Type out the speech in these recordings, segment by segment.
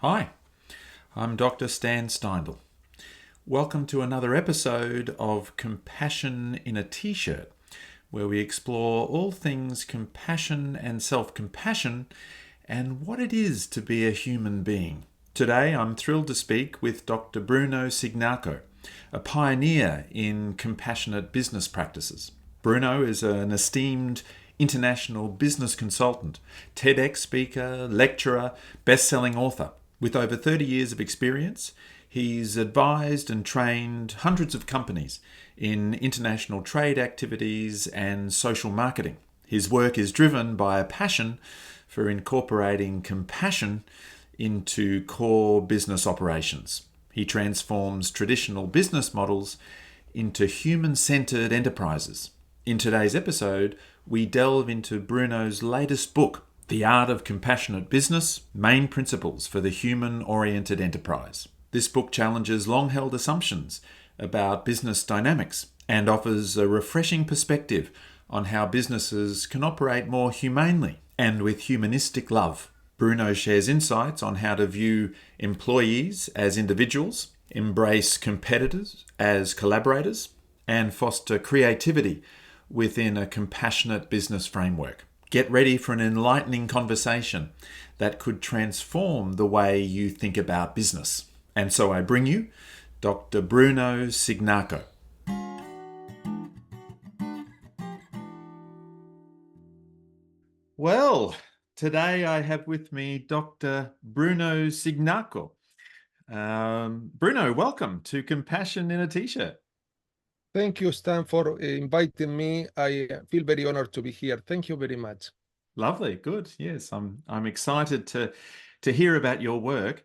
Hi, I'm Dr. Stan Steindl. Welcome to another episode of Compassion in a T-shirt, where we explore all things compassion and self-compassion and what it is to be a human being. Today I'm thrilled to speak with Dr. Bruno Cignacco, a pioneer in compassionate business practices. Bruno is an esteemed international business consultant, TEDx speaker, lecturer, best-selling author. With over 30 years of experience, he's advised and trained hundreds of companies in international trade activities and social marketing. His work is driven by a passion for incorporating compassion into core business operations. He transforms traditional business models into human-centered enterprises. In today's episode, we delve into Bruno's latest book, The Art of Compassionate Business: Main Principles for the Human-Oriented Enterprise. This book challenges long-held assumptions about business dynamics and offers a refreshing perspective on how businesses can operate more humanely and with humanistic love. Bruno shares insights on how to view employees as individuals, embrace competitors as collaborators, and foster creativity within a compassionate business framework. Get ready for an enlightening conversation that could transform the way you think about business. And so I bring you Dr. Bruno Cignacco. Well, today I have with me Dr. Bruno Cignacco. Bruno, welcome to Compassion in a T-shirt. Thank you, Stan, for inviting me. I feel very honored to be here. Thank you very much. Lovely, good. Yes, I'm excited to hear about your work.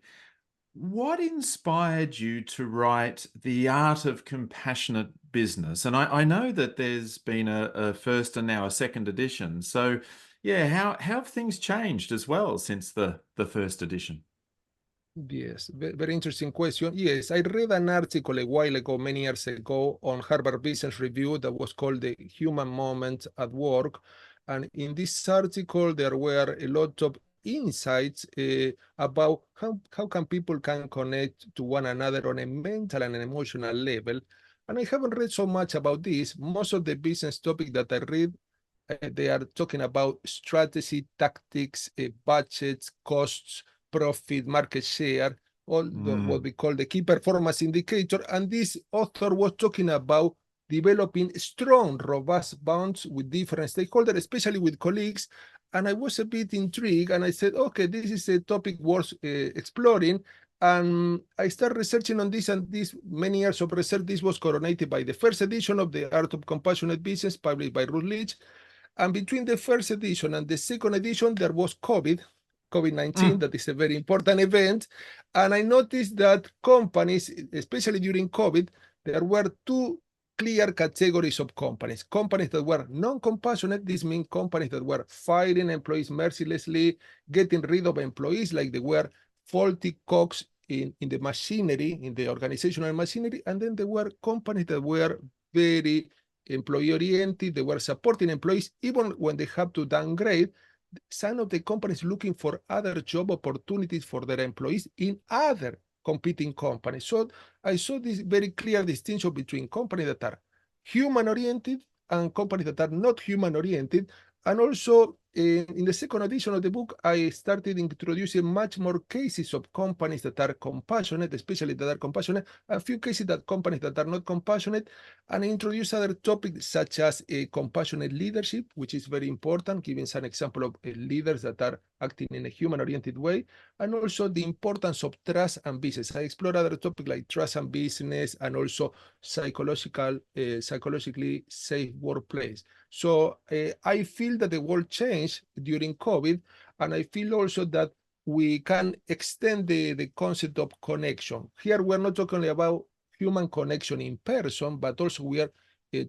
What inspired you to write The Art of Compassionate Business? And I know that there's been a first and now a second edition. So, yeah, how have things changed as well since the first edition? Yes, very interesting question. Yes, I read an article a while ago, many years ago, on Harvard Business Review that was called The Human Moment at Work. And in this article, there were a lot of insights about how can people can connect to one another on a mental and an emotional level. And I haven't read so much about this. Most of the business topic that I read, they are talking about strategy, tactics, budgets, costs, profit, market share, all what we call the key performance indicator. And this author was talking about developing strong, robust bonds with different stakeholders, especially with colleagues. And I was a bit intrigued, and I said, okay, this is a topic worth exploring. And I started researching on this, and this many years of research, this was coronated by the first edition of The Art of Compassionate Business, published by Routledge. And between the first edition and the second edition, there was COVID-19, that is a very important event. And I noticed that companies, especially during COVID, there were two clear categories of companies. Companies that were non-compassionate, this means companies that were firing employees mercilessly, getting rid of employees like they were faulty cogs in the machinery, in the organizational machinery. And then there were companies that were very employee-oriented, they were supporting employees even when they have to downgrade. Some of the companies looking for other job opportunities for their employees in other competing companies. So I saw this very clear distinction between companies that are human-oriented and companies that are not human-oriented. And also in the second edition of the book, I started introducing much more cases of companies that are compassionate, especially that are compassionate, a few cases that companies that are not compassionate, and I introduce other topics such as compassionate leadership, which is very important, giving some example of leaders that are acting in a human-oriented way, and also the importance of trust and business. I explore other topics like trust and business, and also psychologically safe workplace. So I feel that the world changed during COVID, and I feel also that we can extend the concept of connection. Here, we're not talking about human connection in person, but also we are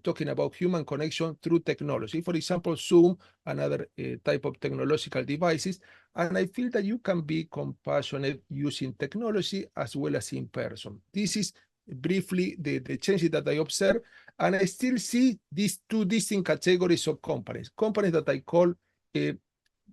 talking about human connection through technology. For example, Zoom and other type of technological devices. And I feel that you can be compassionate using technology as well as in person. This is briefly the changes that I observe. And I still see these two distinct categories of companies. Companies that I call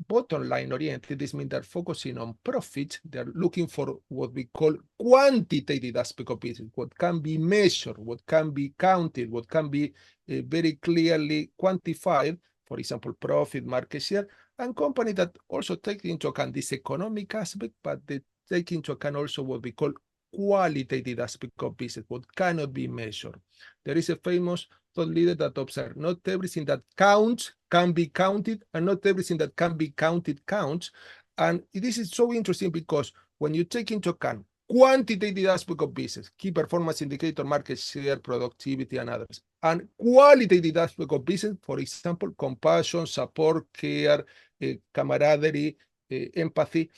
bottom line oriented. This means they're focusing on profit. They're looking for what we call quantitative aspect of business, what can be measured, what can be counted, what can be very clearly quantified, for example, profit, market share, and companies that also take into account this economic aspect, but they take into account also what we call qualitative aspect of business, what cannot be measured. There is a famous thought leader that observed, not everything that counts can be counted, and not everything that can be counted counts. And this is so interesting because when you take into account quantitative aspect of business, key performance indicator, market share, productivity, and others, and qualitative aspect of business, for example, compassion, support, care, camaraderie, empathy,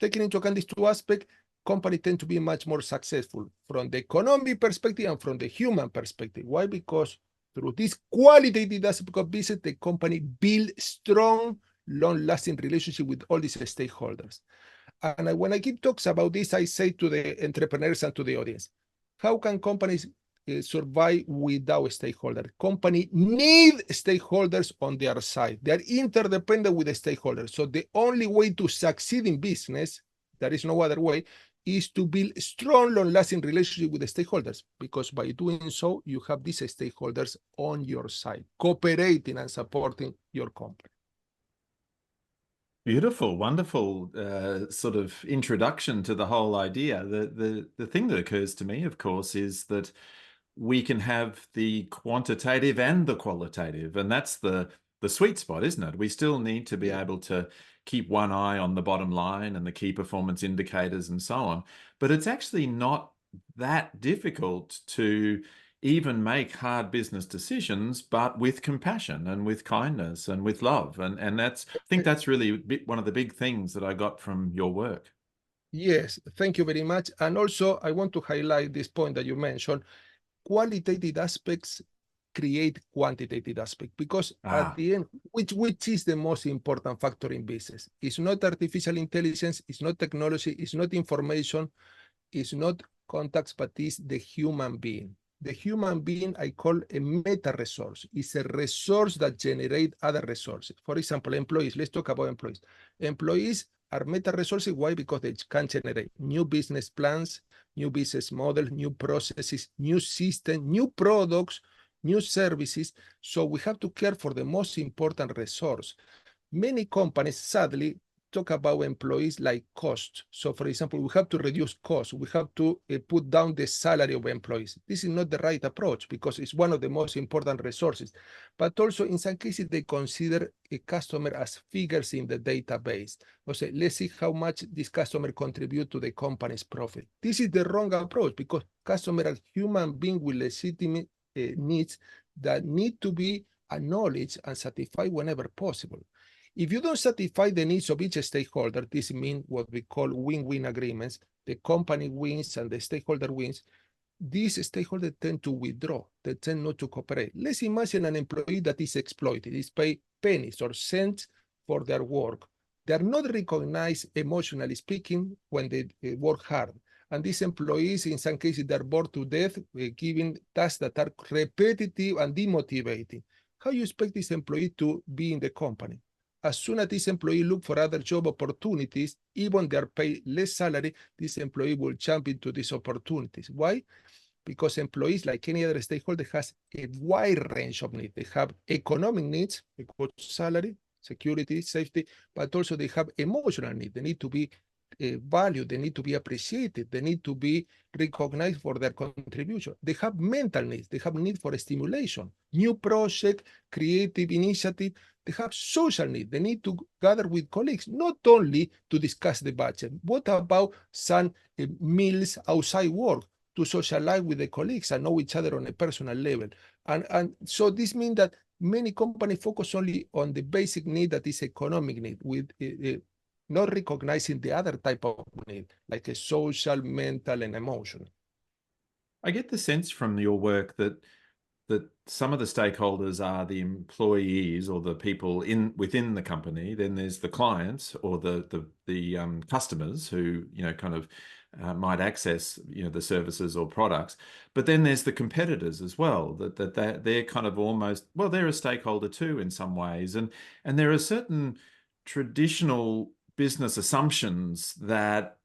taking into account these two aspects, companies tend to be much more successful from the economic perspective and from the human perspective. Why? Because through this qualitative aspect of business, the company build strong, long-lasting relationship with all these stakeholders. And when I give talks about this, I say to the entrepreneurs and to the audience, how can companies survive without stakeholders? Company need stakeholders on their side. They are interdependent with the stakeholders. So the only way to succeed in business, there is no other way, is to build strong, long-lasting relationship with the stakeholders, because by doing so, you have these stakeholders on your side, cooperating and supporting your company. Beautiful, wonderful sort of introduction to the whole idea. The thing that occurs to me, of course, is that we can have the quantitative and the qualitative, and that's the sweet spot, isn't it? We still need to be able to keep one eye on the bottom line and the key performance indicators and so on. But it's actually not that difficult to even make hard business decisions, but with compassion and with kindness and with love. And that's, I think that's really one of the big things that I got from your work. Yes, thank you very much. And also, I want to highlight this point that you mentioned. Qualitative aspects create quantitative aspect, because at the end, which is the most important factor in business? It's not artificial intelligence, it's not technology, it's not information, it's not contacts, but it's the human being. The human being I call a meta resource. It's a resource that generates other resources. For example, employees. Let's talk about employees. Employees are meta resources. Why? Because they can generate new business plans, new business models, new processes, new systems, new products, new services. So we have to care for the most important resource. Many companies, sadly, talk about employees like cost. So for example, we have to reduce costs. We have to put down the salary of employees. This is not the right approach, because it's one of the most important resources. But also in some cases, they consider a customer as figures in the database. So let's see how much this customer contribute to the company's profit. This is the wrong approach, because customer are human being with legitimate needs that need to be acknowledged and satisfied whenever possible. If you don't satisfy the needs of each stakeholder, this means what we call win-win agreements. The company wins and the stakeholder wins. These stakeholders tend to withdraw. They tend not to cooperate. Let's imagine an employee that is exploited, is paid pennies or cents for their work. They are not recognized, emotionally speaking, when they work hard. And these employees, in some cases, they're bored to death, giving tasks that are repetitive and demotivating. How you expect this employee to be in the company? As soon as this employee look for other job opportunities, even they are paid less salary, this employee will jump into these opportunities. Why? Because employees, like any other stakeholder, has a wide range of needs. They have economic needs, a good salary, security, safety, but also they have emotional needs. They need to be valued, they need to be appreciated, they need to be recognized for their contribution. They have mental needs, they have need for stimulation, new project, creative initiative. They have social need. They need to gather with colleagues, not only to discuss the budget. What about some meals outside work to socialize with the colleagues and know each other on a personal level? And so this means that many companies focus only on the basic need, that is economic need, with not recognizing the other type of need, like a social, mental, and emotional. I get the sense from your work that some of the stakeholders are the employees or the people within the company. Then there's the clients or the customers who kind of might access the services or products. But then there's the competitors as well. They're kind of almost, well, they're a stakeholder too in some ways, and there are certain traditional business assumptions that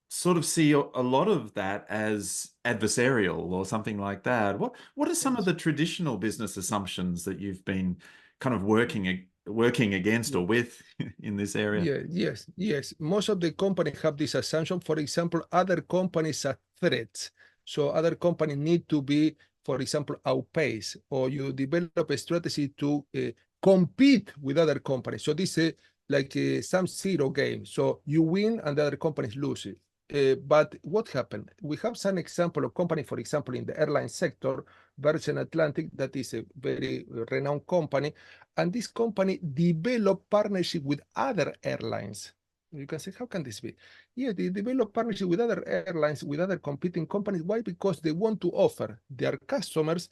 sort of see a lot of that as adversarial or something like that. What are some of the traditional business assumptions that you've been kind of working against or with in this area? Yeah, yes. Most of the companies have this assumption. For example, other companies are threats. So other companies need to be, for example, outpaced, or you develop a strategy to compete with other companies. So this is like some zero game. So you win and the other companies lose it. But what happened? We have some example of company, for example, in the airline sector, Virgin Atlantic, that is a very renowned company, and this company developed partnership with other airlines. You can say, how can this be? Yeah, they develop partnership with other airlines, with other competing companies. Why? Because they want to offer their customers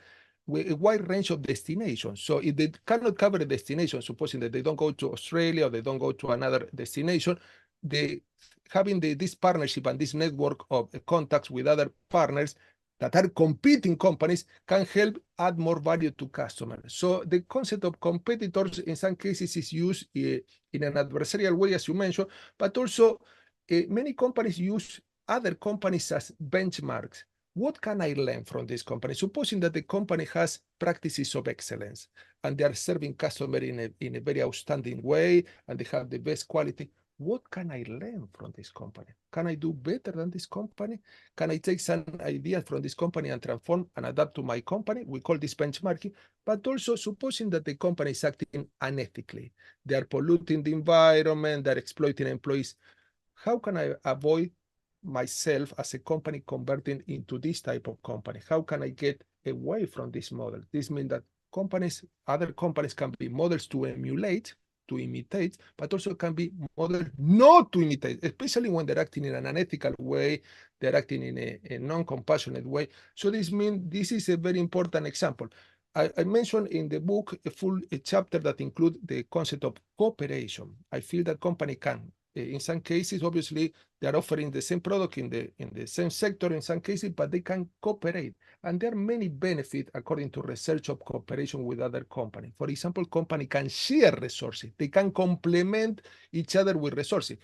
with a wide range of destinations. So if they cannot cover a destination, supposing that they don't go to Australia or they don't go to another destination, they having this partnership and this network of contacts with other partners that are competing companies can help add more value to customers. So the concept of competitors in some cases is used in an adversarial way, as you mentioned, but also many companies use other companies as benchmarks. What can I learn from this company? Supposing that the company has practices of excellence and they are serving customers in a very outstanding way and they have the best quality. What can I learn from this company? Can I do better than this company? Can I take some ideas from this company and transform and adapt to my company? We call this benchmarking. But also supposing that the company is acting unethically. They are polluting the environment, they're exploiting employees. How can I avoid myself as a company converting into this type of company? How can I get away from this model? This means that other companies can be models to emulate, to imitate, but also can be models not to imitate, especially when they're acting in an unethical way, they're acting in a non-compassionate way. So this means this is a very important example. I mentioned in the book a chapter that includes the concept of cooperation. I feel that company can. In some cases, obviously, they are offering the same product in the same sector in some cases, but they can cooperate. And there are many benefits according to research of cooperation with other companies. For example, company can share resources. They can complement each other with resources.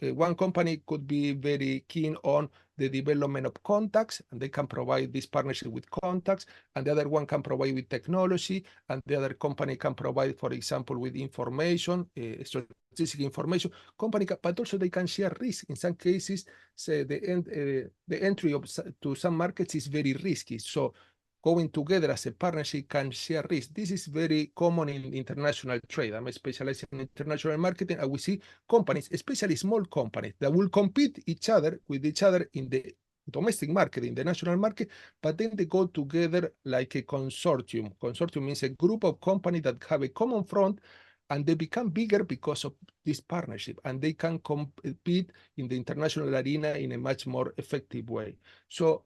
One company could be very keen on the development of contacts, and they can provide this partnership with contacts, and the other one can provide with technology, and the other company can provide, for example, with information, strategic information. But also they can share risk. In some cases, say the entry to some markets is very risky. So going together as a partnership can share risk. This is very common in international trade. I'm specialized in international marketing, and we see companies, especially small companies, that will compete with each other in the domestic market, in the national market, but then they go together like a consortium. Consortium means a group of companies that have a common front, and they become bigger because of this partnership, and they can compete in the international arena in a much more effective way. So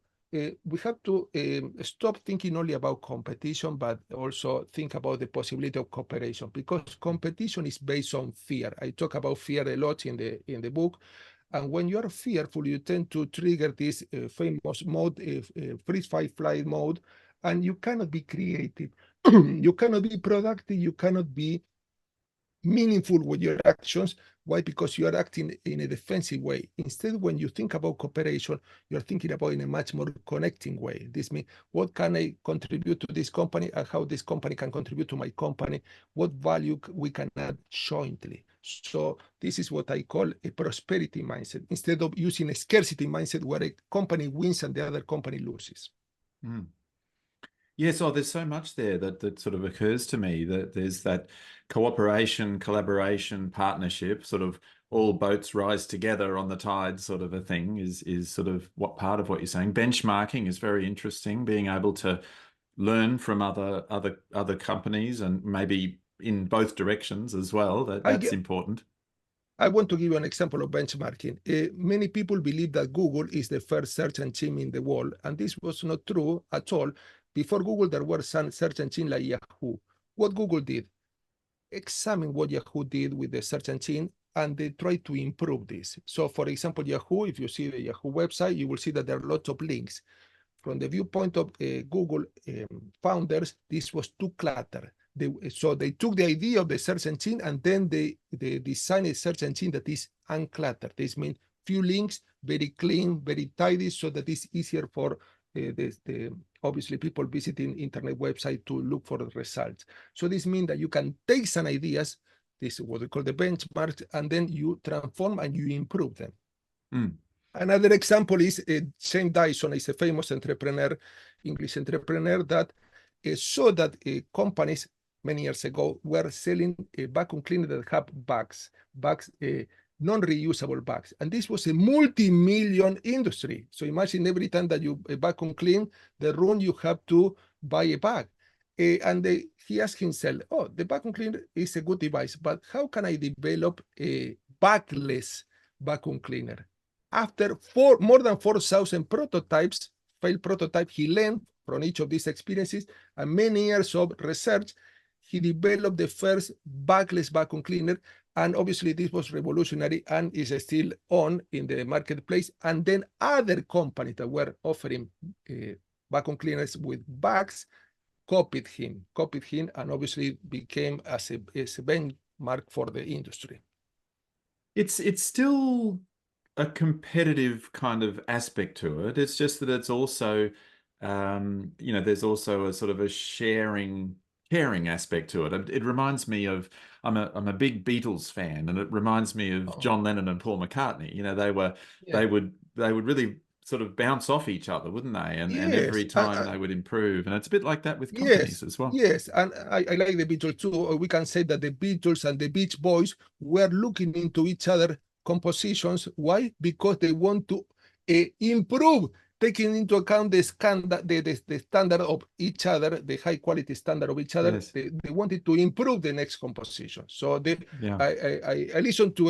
we have to stop thinking only about competition, but also think about the possibility of cooperation, because competition is based on fear. I talk about fear a lot in the book. And when you are fearful, you tend to trigger this famous mode, freeze, fight, flight mode, and you cannot be creative. You cannot be productive. You cannot be meaningful with your actions. Why? Because you are acting in a defensive way. Instead, when you think about cooperation, you're thinking about in a much more connecting way. This means, what can I contribute to this company, and how this company can contribute to my company? What value we can add jointly? So this is what I call a prosperity mindset, instead of using a scarcity mindset where a company wins and the other company loses. Mm. Yes, there's so much there that sort of occurs to me, that there's that cooperation, collaboration, partnership, sort of all boats rise together on the tide sort of a thing is sort of what part of what you're saying. Benchmarking is very interesting, being able to learn from other companies and maybe in both directions as well. That's important. I want to give you an example of benchmarking. Many people believe that Google is the first search engine in the world, and this was not true at all. Before Google, there were some search engines like Yahoo. What Google did, examine what Yahoo did with the search engine, and they tried to improve this. So for example, Yahoo, if you see the Yahoo website, you will see that there are lots of links. From the viewpoint of Google founders, this was too cluttered. So they took the idea of the search engine and then they designed a search engine that is uncluttered. This means few links, very clean, very tidy, so that it's easier for obviously people visiting internet website to look for the results. So this means that you can take some ideas, this is what we call the benchmarks, and then you transform and you improve them. Mm. Another example is Shane Dyson is a famous entrepreneur, English entrepreneur that saw that companies many years ago were selling a vacuum cleaner that have bags, non-reusable bags. And this was a multi-million industry. So imagine every time that you vacuum clean the room, you have to buy a bag. He asked himself, oh, the vacuum cleaner is a good device, but how can I develop a bagless vacuum cleaner? After more than 4,000 prototypes, failed prototype, he learned from each of these experiences and many years of research, he developed the first bagless vacuum cleaner. And obviously this was revolutionary and is still on in the marketplace. And then other companies that were offering vacuum cleaners with bags copied him, and obviously became as a benchmark for the industry. It's still a competitive kind of aspect to it. It's just that it's also, there's also a sort of a caring aspect to it. It reminds me of, I'm a big Beatles fan, and it reminds me of John Lennon and Paul McCartney. They would really sort of bounce off each other, wouldn't they? And every time they would improve. And it's a bit like that with companies as well. Yes, and I like the Beatles too. We can say that the Beatles and the Beach Boys were looking into each other compositions. Why? Because they want to improve, taking into account the standard of each other, the high quality standard of each other. Yes. They wanted to improve the next composition. So I listened to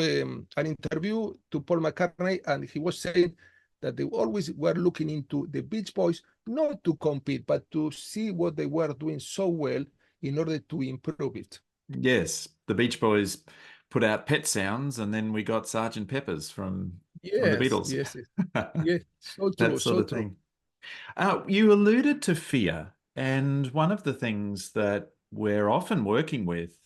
an interview to Paul McCartney, and he was saying that they always were looking into the Beach Boys, not to compete, but to see what they were doing so well in order to improve it. Yes, the Beach Boys put out Pet Sounds, and then we got Sergeant Pepper's from the Beatles. Yes, so true, That sort of thing. You alluded to fear, and one of the things that we're often working with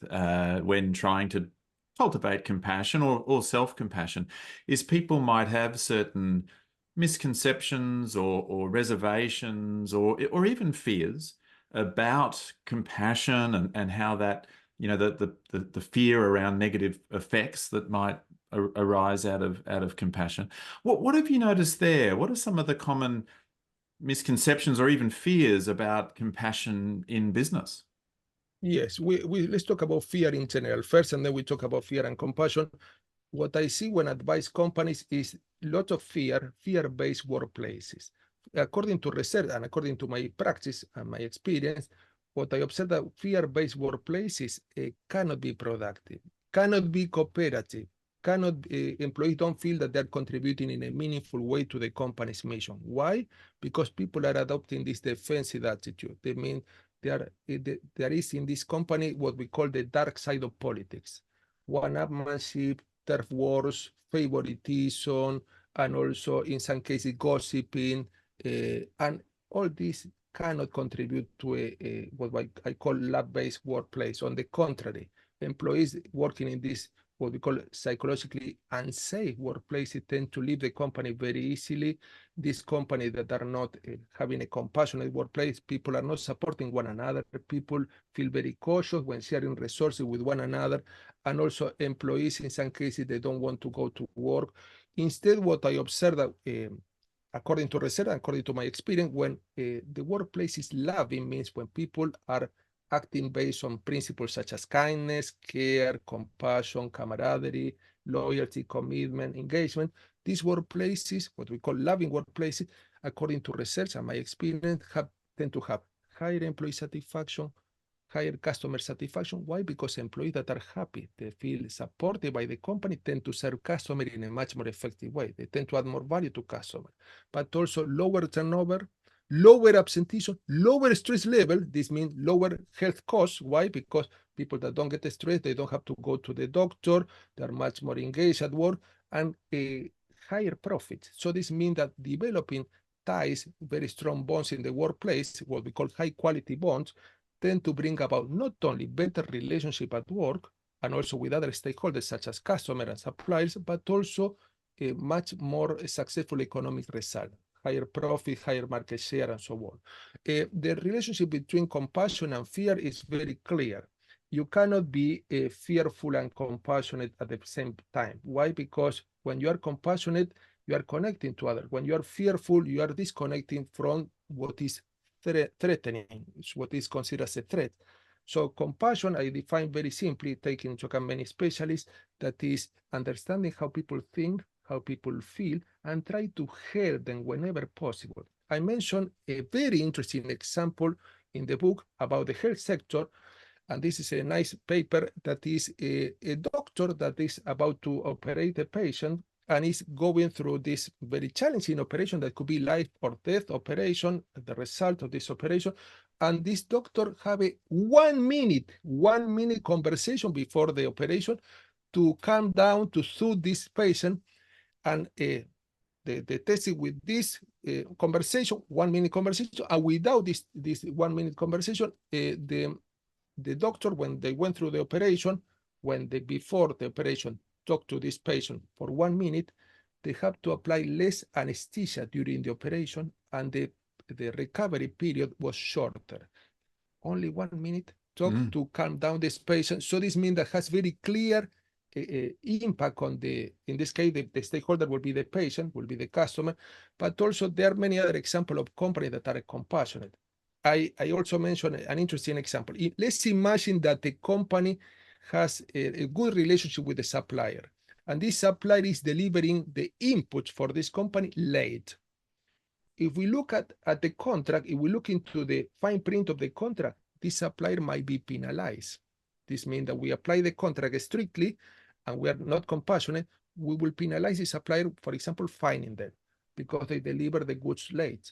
when trying to cultivate compassion or self-compassion is people might have certain misconceptions or reservations or even fears about compassion and how that, the fear around negative effects that might arise out of compassion. What have you noticed there? What are some of the common misconceptions or even fears about compassion in business? Yes, let's talk about fear in general first, and then we talk about fear and compassion. What I see when I advise companies is a lot of fear-based workplaces. According to research and according to my practice and my experience, what I observe that fear-based workplaces cannot be productive, cannot be cooperative, employees don't feel that they're contributing in a meaningful way to the company's mission. Why? Because people are adopting this defensive attitude. They mean there is in this company what we call the dark side of politics. One-upmanship, turf wars, favoritism, and also in some cases gossiping, and all this cannot contribute to what I call lab-based workplace. On the contrary, employees working in this what we call psychologically unsafe workplaces tend to leave the company very easily. These companies that are not having a compassionate workplace, people are not supporting one another. People feel very cautious when sharing resources with one another. And also employees, in some cases, they don't want to go to work. Instead, what I observe that according to research, according to my experience, when the workplace is loving means when people are acting based on principles such as kindness, care, compassion, camaraderie, loyalty, commitment, engagement. These workplaces, what we call loving workplaces, according to research and my experience, tend to have higher employee satisfaction, higher customer satisfaction. Why? Because employees that are happy, they feel supported by the company, tend to serve customer in a much more effective way. They tend to add more value to customer, but also lower turnover, lower absenteeism, lower stress level. This means lower health costs. Why? Because people that don't get stressed, they don't have to go to the doctor. They're much more engaged at work, and a higher profit. So this means that developing ties, very strong bonds in the workplace, what we call high quality bonds, tend to bring about not only better relationship at work and also with other stakeholders such as customers and suppliers, but also a much more successful economic result, higher profit, higher market share, and so on. The relationship between compassion and fear is very clear. You cannot be fearful and compassionate at the same time. Why? Because when you are compassionate, you are connecting to others. When you are fearful, you are disconnecting from what is threatening, what is considered as a threat. So compassion, I define very simply, taking into account many specialists, that is understanding how people think, how people feel, and try to help them whenever possible. I mentioned a very interesting example in the book about the health sector, and this is a nice paper that is a doctor that is about to operate a patient and is going through this very challenging operation that could be life or death operation, the result of this operation. And this doctor have a 1 minute conversation before the operation to calm down, to soothe this patient. And the testing with this conversation, 1 minute conversation, and without this 1 minute conversation, the doctor, when they went through the operation, before the operation talked to this patient for 1 minute, they have to apply less anesthesia during the operation, and the recovery period was shorter. Only 1 minute talk to calm down this patient. So this means that has very clear impact on in this case, the stakeholder will be the patient, will be the customer, but also there are many other examples of companies that are compassionate. I also mentioned an interesting example. Let's imagine that the company has a good relationship with the supplier, and this supplier is delivering the inputs for this company late. If we look at the contract, if we look into the fine print of the contract, this supplier might be penalized. This means that we apply the contract strictly and we are not compassionate, we will penalize the supplier, for example, fining them because they deliver the goods late.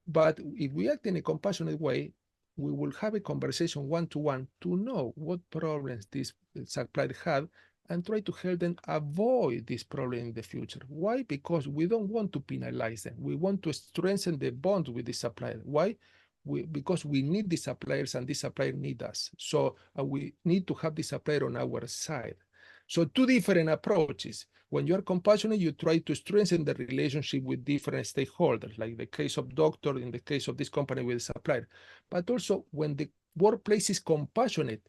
But if we act in a compassionate way, we will have a conversation one-to-one to know what problems this supplier had and try to help them avoid this problem in the future. Why? Because we don't want to penalize them. We want to strengthen the bond with the supplier. Why? Because we need the suppliers and the supplier need us. So we need to have the supplier on our side. So two different approaches. When you are compassionate, you try to strengthen the relationship with different stakeholders, like the case of doctor, in the case of this company with the supplier. But also when the workplace is compassionate,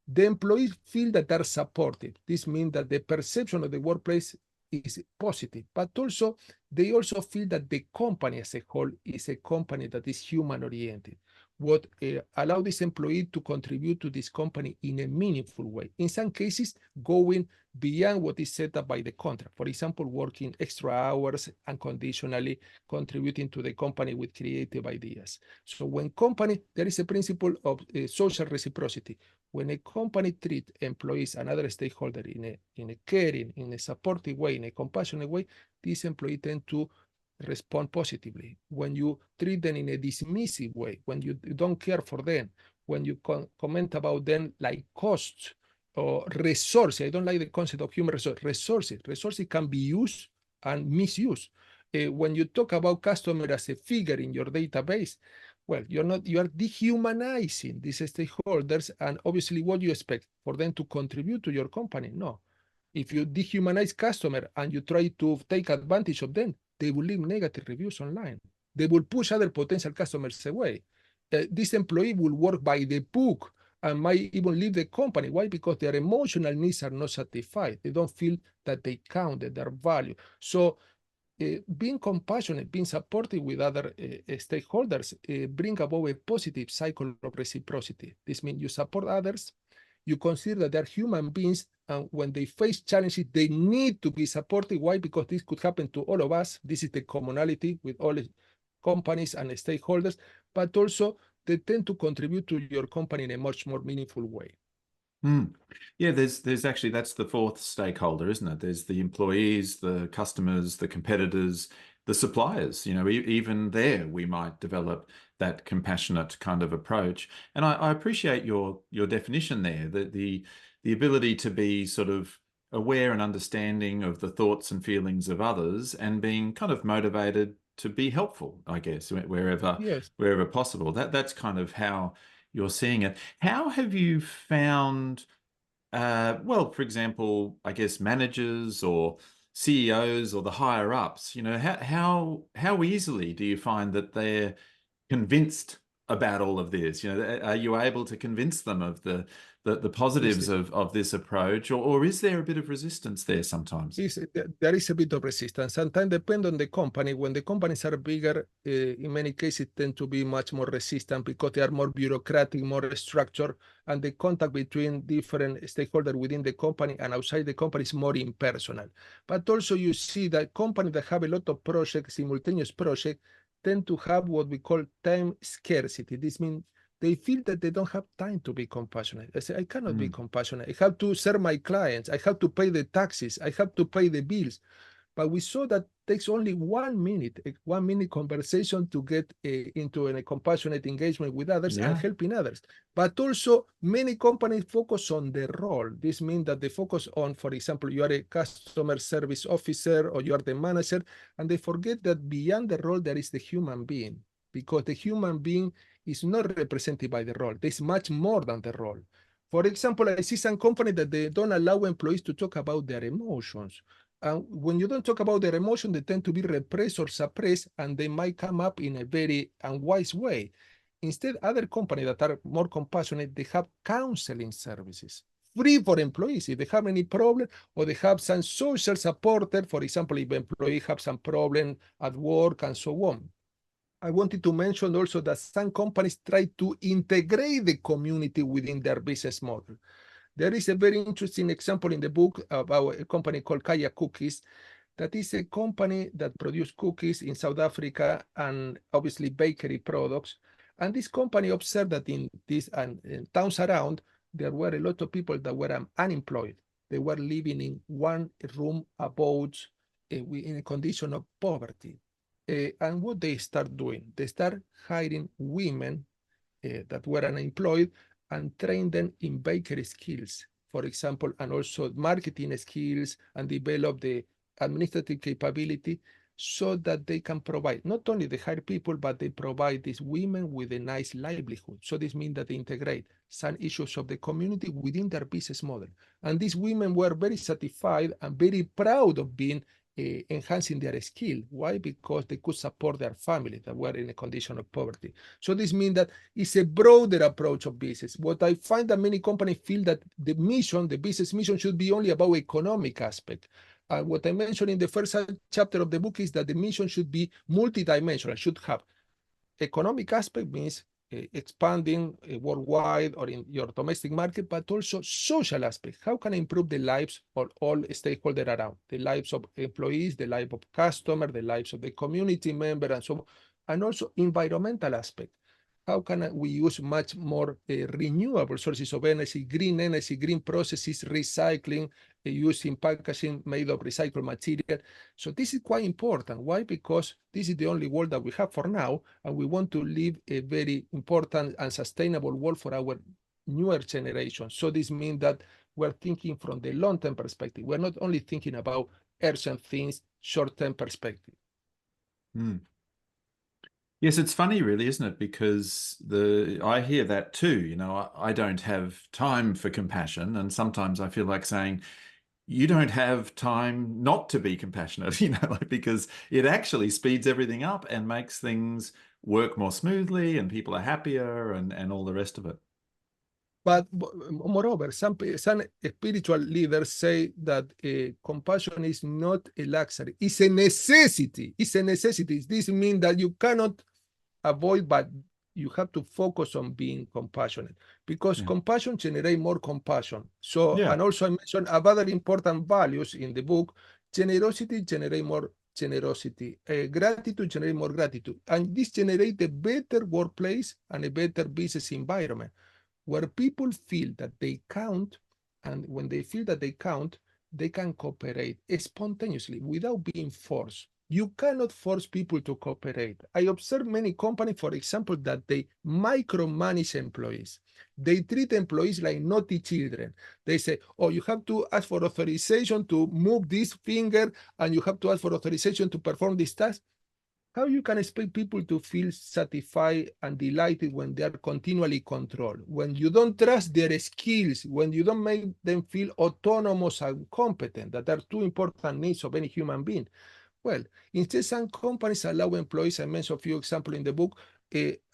the employees feel that they're supported. This means that the perception of the workplace is positive, but also they also feel that the company as a whole is a company that is human-oriented. What allow this employee to contribute to this company in a meaningful way. In some cases, going beyond what is set up by the contract. For example, working extra hours, unconditionally contributing to the company with creative ideas. So when company, there is a principle of social reciprocity. When a company treats employees and other stakeholders in a caring, in a supportive way, in a compassionate way, these employees tend to respond positively. When you treat them in a dismissive way, when you don't care for them, when you comment about them like costs or resources, I don't like the concept of human resources. Resources can be used and misused. When you talk about customer as a figure in your database, well, you are dehumanizing these stakeholders, and obviously what you expect for them to contribute to your company? No. If you dehumanize customer and you try to take advantage of them, they will leave negative reviews online. They will push other potential customers away. This employee will work by the book and might even leave the company. Why? Because their emotional needs are not satisfied. They don't feel that they count, that they're valued. So being compassionate, being supportive with other stakeholders, bring about a positive cycle of reciprocity. This means you support others, you consider that they're human beings, and when they face challenges, they need to be supported. Why? Because this could happen to all of us. This is the commonality with all companies and stakeholders, but also they tend to contribute to your company in a much more meaningful way. Yeah, there's actually, that's the fourth stakeholder, isn't it? There's the employees, the customers, the competitors, the suppliers. You know, even there we might develop that compassionate kind of approach. And I appreciate your definition there, that the ability to be sort of aware and understanding of the thoughts and feelings of others and being kind of motivated to be helpful, I guess, wherever Yes. possible. That's kind of how you're seeing it. How have you found, well, for example, I guess managers or CEOs or the higher ups, how easily do you find that they're convinced about all of this? Are you able to convince them of the positives of this approach, or is there a bit of resistance there sometimes? There is a bit of resistance. Sometimes depend on the company. When the companies are bigger, in many cases tend to be much more resistant because they are more bureaucratic, more structured, and the contact between different stakeholders within the company and outside the company is more impersonal. But also you see that companies that have a lot of projects, simultaneous projects, tend to have what we call time scarcity. This means they feel that they don't have time to be compassionate. They say, I cannot be compassionate. I have to serve my clients. I have to pay the taxes. I have to pay the bills. But we saw that takes only 1 minute, a 1 minute conversation to get into a compassionate engagement with others and helping others. But also many companies focus on the role. This means that they focus on, for example, you are a customer service officer or you are the manager, and they forget that beyond the role, there is the human being, because the human being is not represented by the role. There's much more than the role. For example, I see some companies that they don't allow employees to talk about their emotions. And when you don't talk about their emotion, they tend to be repressed or suppressed, and they might come up in a very unwise way. Instead, other companies that are more compassionate, they have counseling services free for employees. If they have any problem or they have some social supporter, for example, if employees have some problem at work and so on. I wanted to mention also that some companies try to integrate the community within their business model. There is a very interesting example in the book about a company called Kaya Cookies. That is a company that produces cookies in South Africa and obviously bakery products. And this company observed that in these towns around, there were a lot of people that were unemployed. They were living in one room abodes in a condition of poverty. And what they start doing, they start hiring women that were unemployed and train them in bakery skills, for example, and also marketing skills, and develop the administrative capability so that they can provide, not only they hire people, but they provide these women with a nice livelihood. So this means that they integrate some issues of the community within their business model. And these women were very satisfied and very proud of being enhancing their skill. Why? Because they could support their family that were in a condition of poverty. So this means that it's a broader approach of business. What I find that many companies feel that the mission, the business mission, should be only about economic aspect. What I mentioned in the first chapter of the book is that the mission should be multidimensional, should have economic aspect, means expanding worldwide or in your domestic market, but also social aspect. How can I improve the lives of all stakeholders around? The lives of employees, the life of customers, the lives of the community member, and so on. And also environmental aspect. How can we use much more renewable sources of energy, green processes, recycling, using packaging made of recycled material. So this is quite important. Why? Because this is the only world that we have for now, and we want to live a very important and sustainable world for our newer generation. So this means that we're thinking from the long-term perspective. We're not only thinking about urgent things, short-term perspective. Yes, it's funny, really, isn't it? Because I hear that too. I don't have time for compassion, and sometimes I feel like saying, you don't have time not to be compassionate, because it actually speeds everything up and makes things work more smoothly, and people are happier, and all the rest of it. But moreover, some spiritual leaders say that compassion is not a luxury; it's a necessity. It's a necessity. This means that you cannot avoid, but you have to focus on being compassionate, because compassion generates more compassion. So, and also I mentioned other important values in the book. Generosity generates more generosity. Gratitude generates more gratitude. And this generates a better workplace and a better business environment, where people feel that they count, and when they feel that they count, they can cooperate spontaneously without being forced. You cannot force people to cooperate. I observe many companies, for example, that they micromanage employees. They treat employees like naughty children. They say, oh, you have to ask for authorization to move this finger, and you have to ask for authorization to perform this task. How you can expect people to feel satisfied and delighted when they are continually controlled, when you don't trust their skills, when you don't make them feel autonomous and competent, that are two important needs of any human being? Well, instead, some companies allow employees, I mentioned a few examples in the book,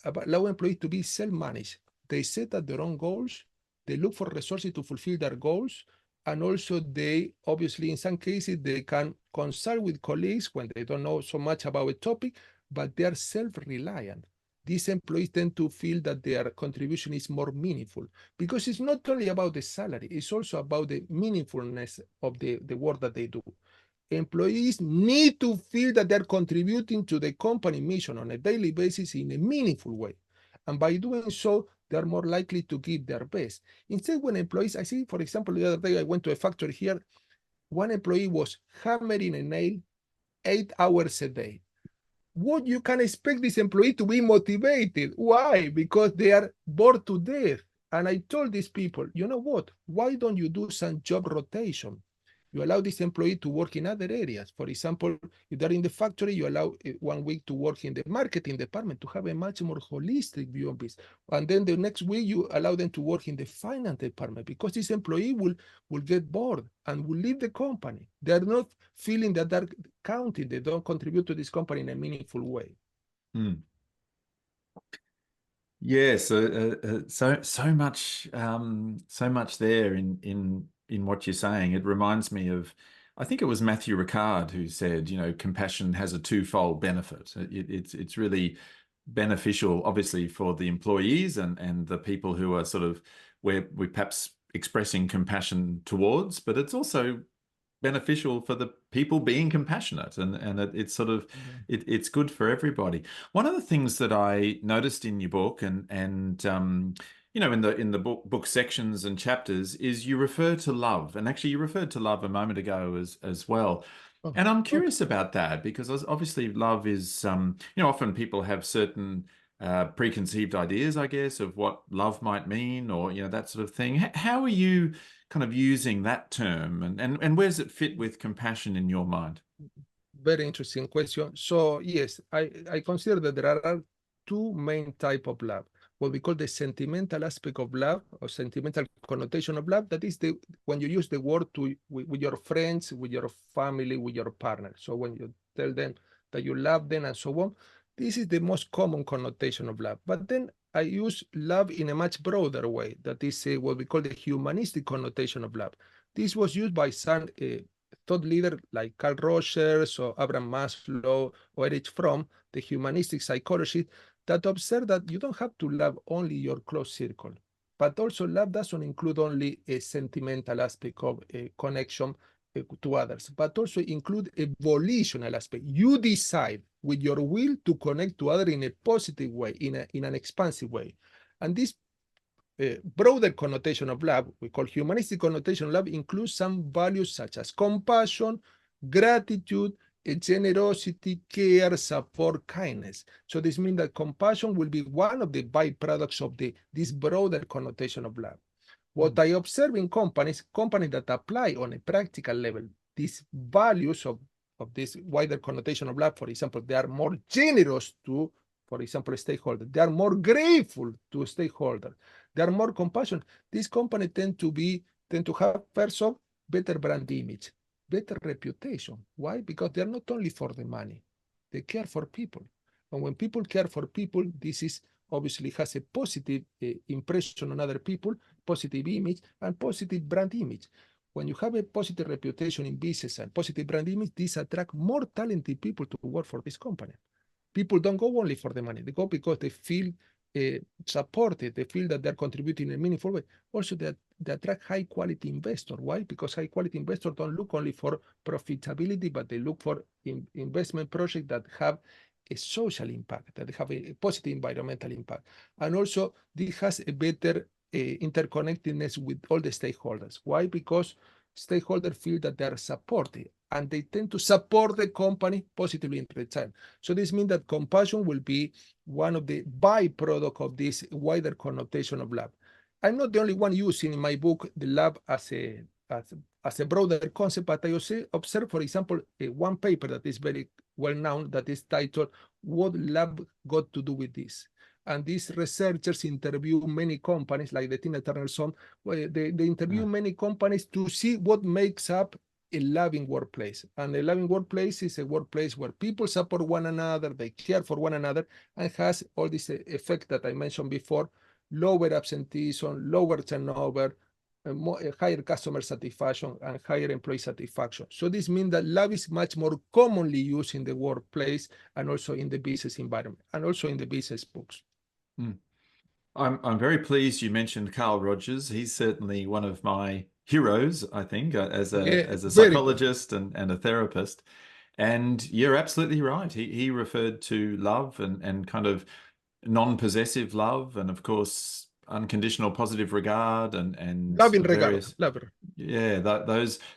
allow employees to be self-managed. They set up their own goals, they look for resources to fulfill their goals, and also they, obviously, in some cases, they can consult with colleagues when they don't know so much about a topic, but they are self-reliant. These employees tend to feel that their contribution is more meaningful because it's not only about the salary, it's also about the meaningfulness of the work that they do. Employees need to feel that they're contributing to the company mission on a daily basis in a meaningful way. And by doing so, they're more likely to give their best. Instead, when employees, I see, for example, the other day I went to a factory here, one employee was hammering a nail 8 hours a day. What you can expect this employee to be motivated? Why? Because they are bored to death. And I told these people, you know what? Why don't you do some job rotation? You allow this employee to work in other areas. For example, if they're in the factory, you allow 1 week to work in the marketing department to have a much more holistic view of this. And then the next week, you allow them to work in the finance department because this employee will get bored and will leave the company. They're not feeling that they're counted. They don't contribute to this company in a meaningful way. Mm. Yes, so much there in what you're saying. It reminds me of, I think it was Matthew Ricard who said, compassion has a twofold benefit. It's really beneficial, obviously, for the employees and the people who are sort of where we're perhaps expressing compassion towards, but it's also beneficial for the people being compassionate, and it's sort of it's good for everybody. One of the things that I noticed in your book and in the book sections and chapters is you refer to love, and actually you referred to love a moment ago as well. Oh, And I'm okay. curious about that because obviously love is often people have certain preconceived ideas, I guess, of what love might mean, or that sort of thing. How are you kind of using that term, and where does it fit with compassion in your mind? Very interesting question. So yes, I consider that there are two main type of love. What we call the sentimental aspect of love or sentimental connotation of love. That is when you use the word with your friends, with your family, with your partner. So when you tell them that you love them and so on, this is the most common connotation of love. But then I use love in a much broader way. That is what we call the humanistic connotation of love. This was used by some thought leader like Carl Rogers or Abraham Maslow or Erich Fromm, the humanistic psychologist, that observe that you don't have to love only your close circle, but also love doesn't include only a sentimental aspect of a connection to others, but also include a volitional aspect. You decide with your will to connect to others in a positive way, in an expansive way. And this broader connotation of love, we call humanistic connotation of love, includes some values such as compassion, gratitude, generosity, care, support, kindness. So this means that compassion will be one of the byproducts of this broader connotation of love. What I observe in companies that apply on a practical level these values of this wider connotation of love, for example, they are more generous to, for example, stakeholders. They are more grateful to stakeholders. They are more compassionate. These companies tend to have first of better brand image, better reputation. Why? Because they're not only for the money, they care for people. And when people care for people, this is obviously has a positive impression on other people, positive image, and positive brand image. When you have a positive reputation in business and positive brand image, this attract more talented people to work for this company. People don't go only for the money. They go because they feel supported. They feel that they're contributing in a meaningful way. Also, they attract high quality investors. Why? Because high quality investors don't look only for profitability, but they look for investment projects that have a social impact, that have a positive environmental impact. And also, this has a better interconnectedness with all the stakeholders. Why? Because stakeholders feel that they are supported and they tend to support the company positively in return. So this means that compassion will be one of the byproduct of this wider connotation of love. I'm not the only one using in my book the love as a broader concept, but I also observe, for example, one paper that is very well known that is titled "What Love Got to Do with This?" And these researchers interview many companies, like the Tina Turner song, where they interview many companies to see what makes up a loving workplace. And a loving workplace is a workplace where people support one another, they care for one another, and has all this effect that I mentioned before: lower absenteeism, lower turnover, higher customer satisfaction, and higher employee satisfaction. So this means that love is much more commonly used in the workplace and also in the business environment and also in the business books. I'm very pleased you mentioned Carl Rogers. He's certainly one of my heroes, I think, as a psychologist and a therapist. And you're absolutely right. He referred to love and kind of non-possessive love, and of course unconditional positive regard and loving various regard,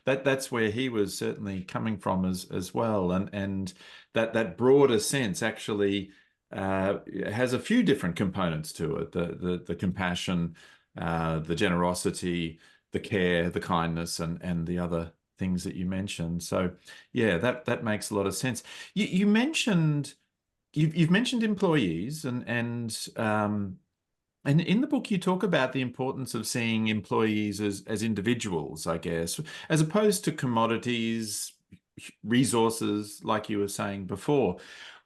that's where he was certainly coming from as well, and that broader sense actually has a few different components to it: the compassion, the generosity, the care, the kindness, and the other things that you mentioned. So yeah, that makes a lot of sense. You've mentioned employees, and in the book you talk about the importance of seeing employees as individuals, I guess, as opposed to commodities, resources, like you were saying before.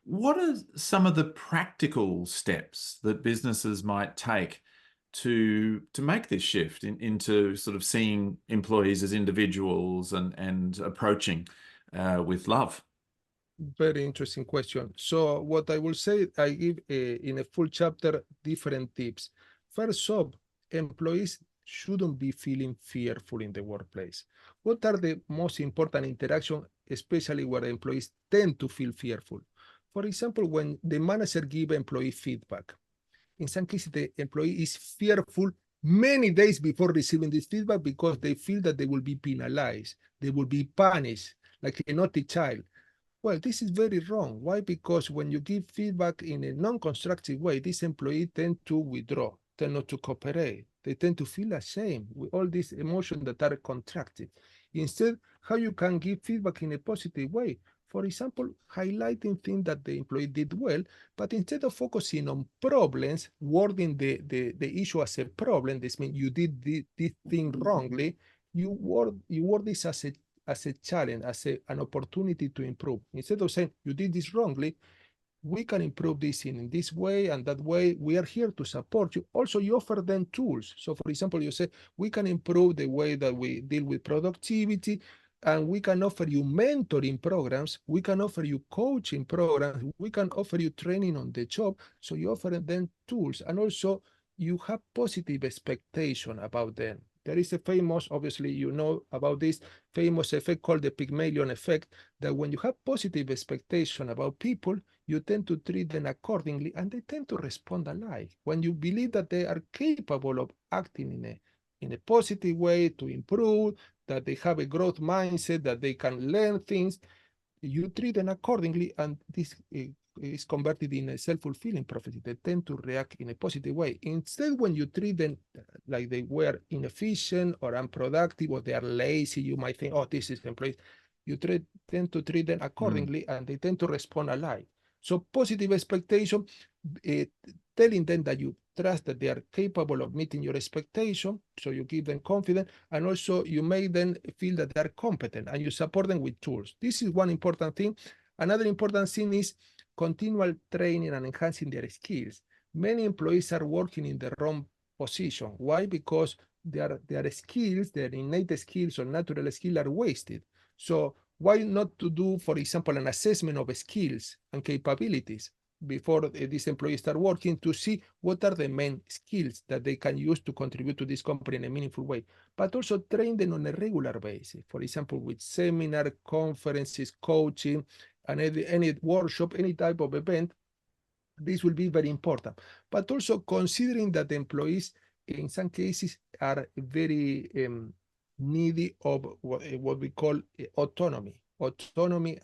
What are some of the practical steps that businesses might take to make this shift into sort of seeing employees as individuals and approaching with love? Very interesting question. So what I will say, I give in a full chapter different tips. First off, employees shouldn't be feeling fearful in the workplace. What are the most important interactions, especially where the employees tend to feel fearful? For example, when the manager gives employee feedback, in some cases, the employee is fearful many days before receiving this feedback because they feel that they will be penalized, they will be punished, like a naughty child. Well, this is very wrong. Why? Because when you give feedback in a non-constructive way, this employee tend to withdraw, tend not to cooperate. They tend to feel ashamed with all these emotions that are contracted. Instead, how you can give feedback in a positive way? For example, highlighting things that the employee did well, but instead of focusing on problems, wording the issue as a problem, this means you did this thing wrongly, you word this as a challenge, as an opportunity to improve. Instead of saying, you did this wrongly, we can improve this in this way and that way. We are here to support you. Also, you offer them tools. So, for example, you say, we can improve the way that we deal with productivity, and we can offer you mentoring programs. We can offer you coaching programs. We can offer you training on the job. So you offer them tools. And also, you have positive expectation about them. There is a famous, obviously, you know about this famous effect called the Pygmalion effect, that when you have positive expectation about people, you tend to treat them accordingly, and they tend to respond alike. When you believe that they are capable of acting in a positive way to improve, that they have a growth mindset, that they can learn things, you treat them accordingly, and this is converted in a self-fulfilling prophecy. They tend to react in a positive way. Instead, when you treat them like they were inefficient or unproductive or they are lazy, you might think, oh, this is employees. You tend to treat them accordingly, and they tend to respond alike. So positive expectation, telling them that you trust that they are capable of meeting your expectation, so you give them confidence, and also you make them feel that they are competent, and you support them with tools. This is one important thing. Another important thing is continual training and enhancing their skills. Many employees are working in the wrong position. Why? Because their skills, their innate skills or natural skills are wasted. So why not to do, for example, an assessment of skills and capabilities before this employee start working, to see what are the main skills that they can use to contribute to this company in a meaningful way, but also train them on a regular basis. For example, with seminar, conferences, coaching, and any workshop, any type of event. This will be very important. But also considering that the employees in some cases are very needy of what we call autonomy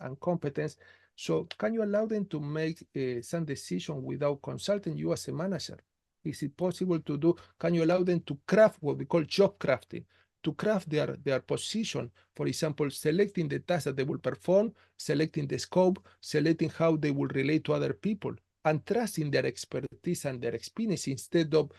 and competence. So can you allow them to make some decision without consulting you as a manager? Is it possible to do? Can you allow them to craft what we call job crafting? to craft their position. For example, selecting the task that they will perform, selecting the scope, selecting how they will relate to other people, and trusting their expertise and their experience instead of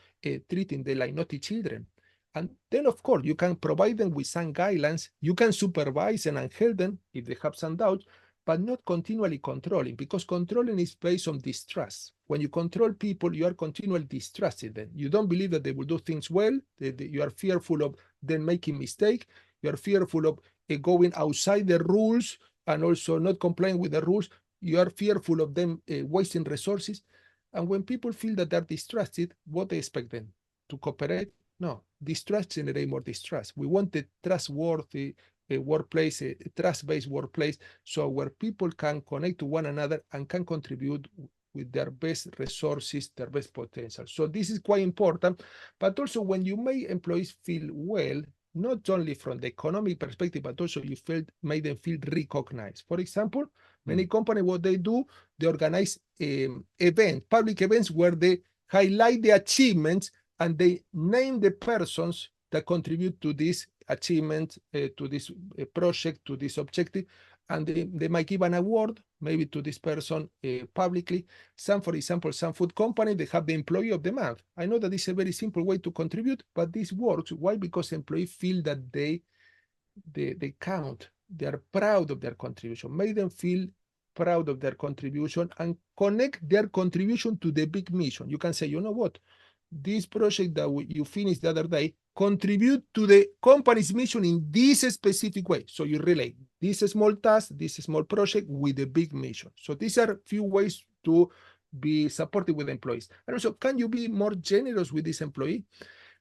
treating them like naughty children. And then, of course, you can provide them with some guidelines. You can supervise them and help them if they have some doubts, but not continually controlling, because controlling is based on distrust. When you control people, you are continually distrusting them. You don't believe that they will do things well. You are fearful of them making mistakes. You are fearful of going outside the rules and also not complying with the rules. You are fearful of them wasting resources. And when people feel that they're distrusted, what they expect them? To cooperate? No, distrust generates more distrust. We want a trustworthy workplace, a trust-based workplace, so where people can connect to one another and can contribute with their best resources, their best potential. So this is quite important, but also when you make employees feel well, not only from the economic perspective, but also you make them feel recognized. For example, many companies, what they do, they organize public events where they highlight the achievements and they name the persons that contribute to this achievement, to this project, to this objective, and they might give an award maybe to this person publicly. For example, some food company, they have the employee of the month. I know that this is a very simple way to contribute, but this works. Why? Because employees feel that they count, they are proud of their contribution. Make them feel proud of their contribution and connect their contribution to the big mission. You can say, you know what? This project that you finished the other day contribute to the company's mission in this specific way. So you relate this small task, this small project with the big mission. So these are a few ways to be supportive with employees. And also, can you be more generous with this employee?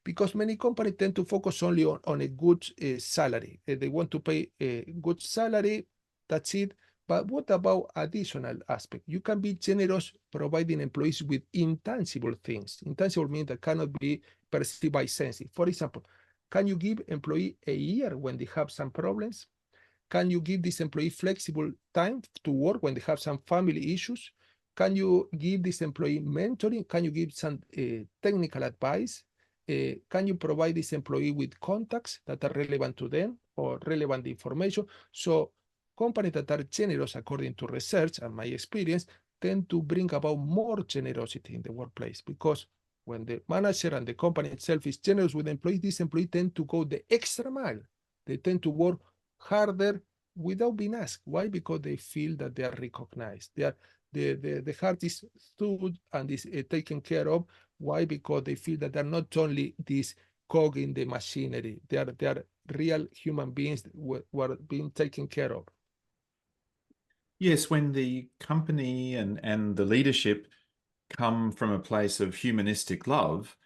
Because many companies tend to focus only on a good salary. They want to pay a good salary, that's it. But what about additional aspect? You can be generous providing employees with intangible things. Intangible means that cannot be perceived by senses. For example, can you give employee a year when they have some problems? Can you give this employee flexible time to work when they have some family issues? Can you give this employee mentoring? Can you give some technical advice? Can you provide this employee with contacts that are relevant to them or relevant information? So companies that are generous, according to research and my experience, tend to bring about more generosity in the workplace, because when the manager and the company itself is generous with employees, these employees tend to go the extra mile. They tend to work harder without being asked. Why? Because they feel that they are recognized. The heart is stood and is taken care of. Why? Because they feel that they're not only this cog in the machinery. They are real human beings who are being taken care of. Yes, when the company and the leadership come from a place of humanistic love,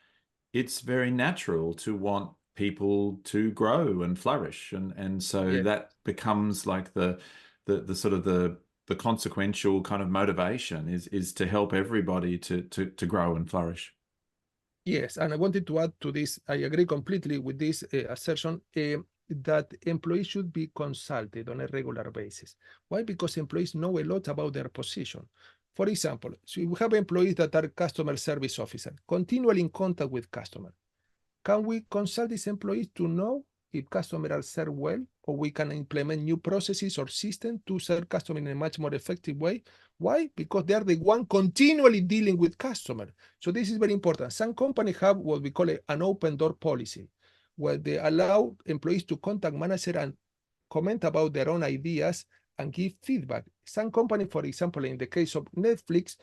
it's very natural to want people to grow and flourish. And so Yeah. that becomes like the sort of the consequential kind of motivation is to help everybody to grow and flourish. Yes, and I wanted to add to this, I agree completely with this assertion, that employees should be consulted on a regular basis. Why? Because employees know a lot about their position. For example, so we have employees that are customer service officers, continually in contact with customers. Can we consult these employees to know if customers are served well, or we can implement new processes or systems to serve customers in a much more effective way? Why? Because they are the one continually dealing with customers. So this is very important. Some companies have what we call an open door policy, where they allow employees to contact manager and comment about their own ideas and give feedback. Some companies, for example, in the case of Netflix,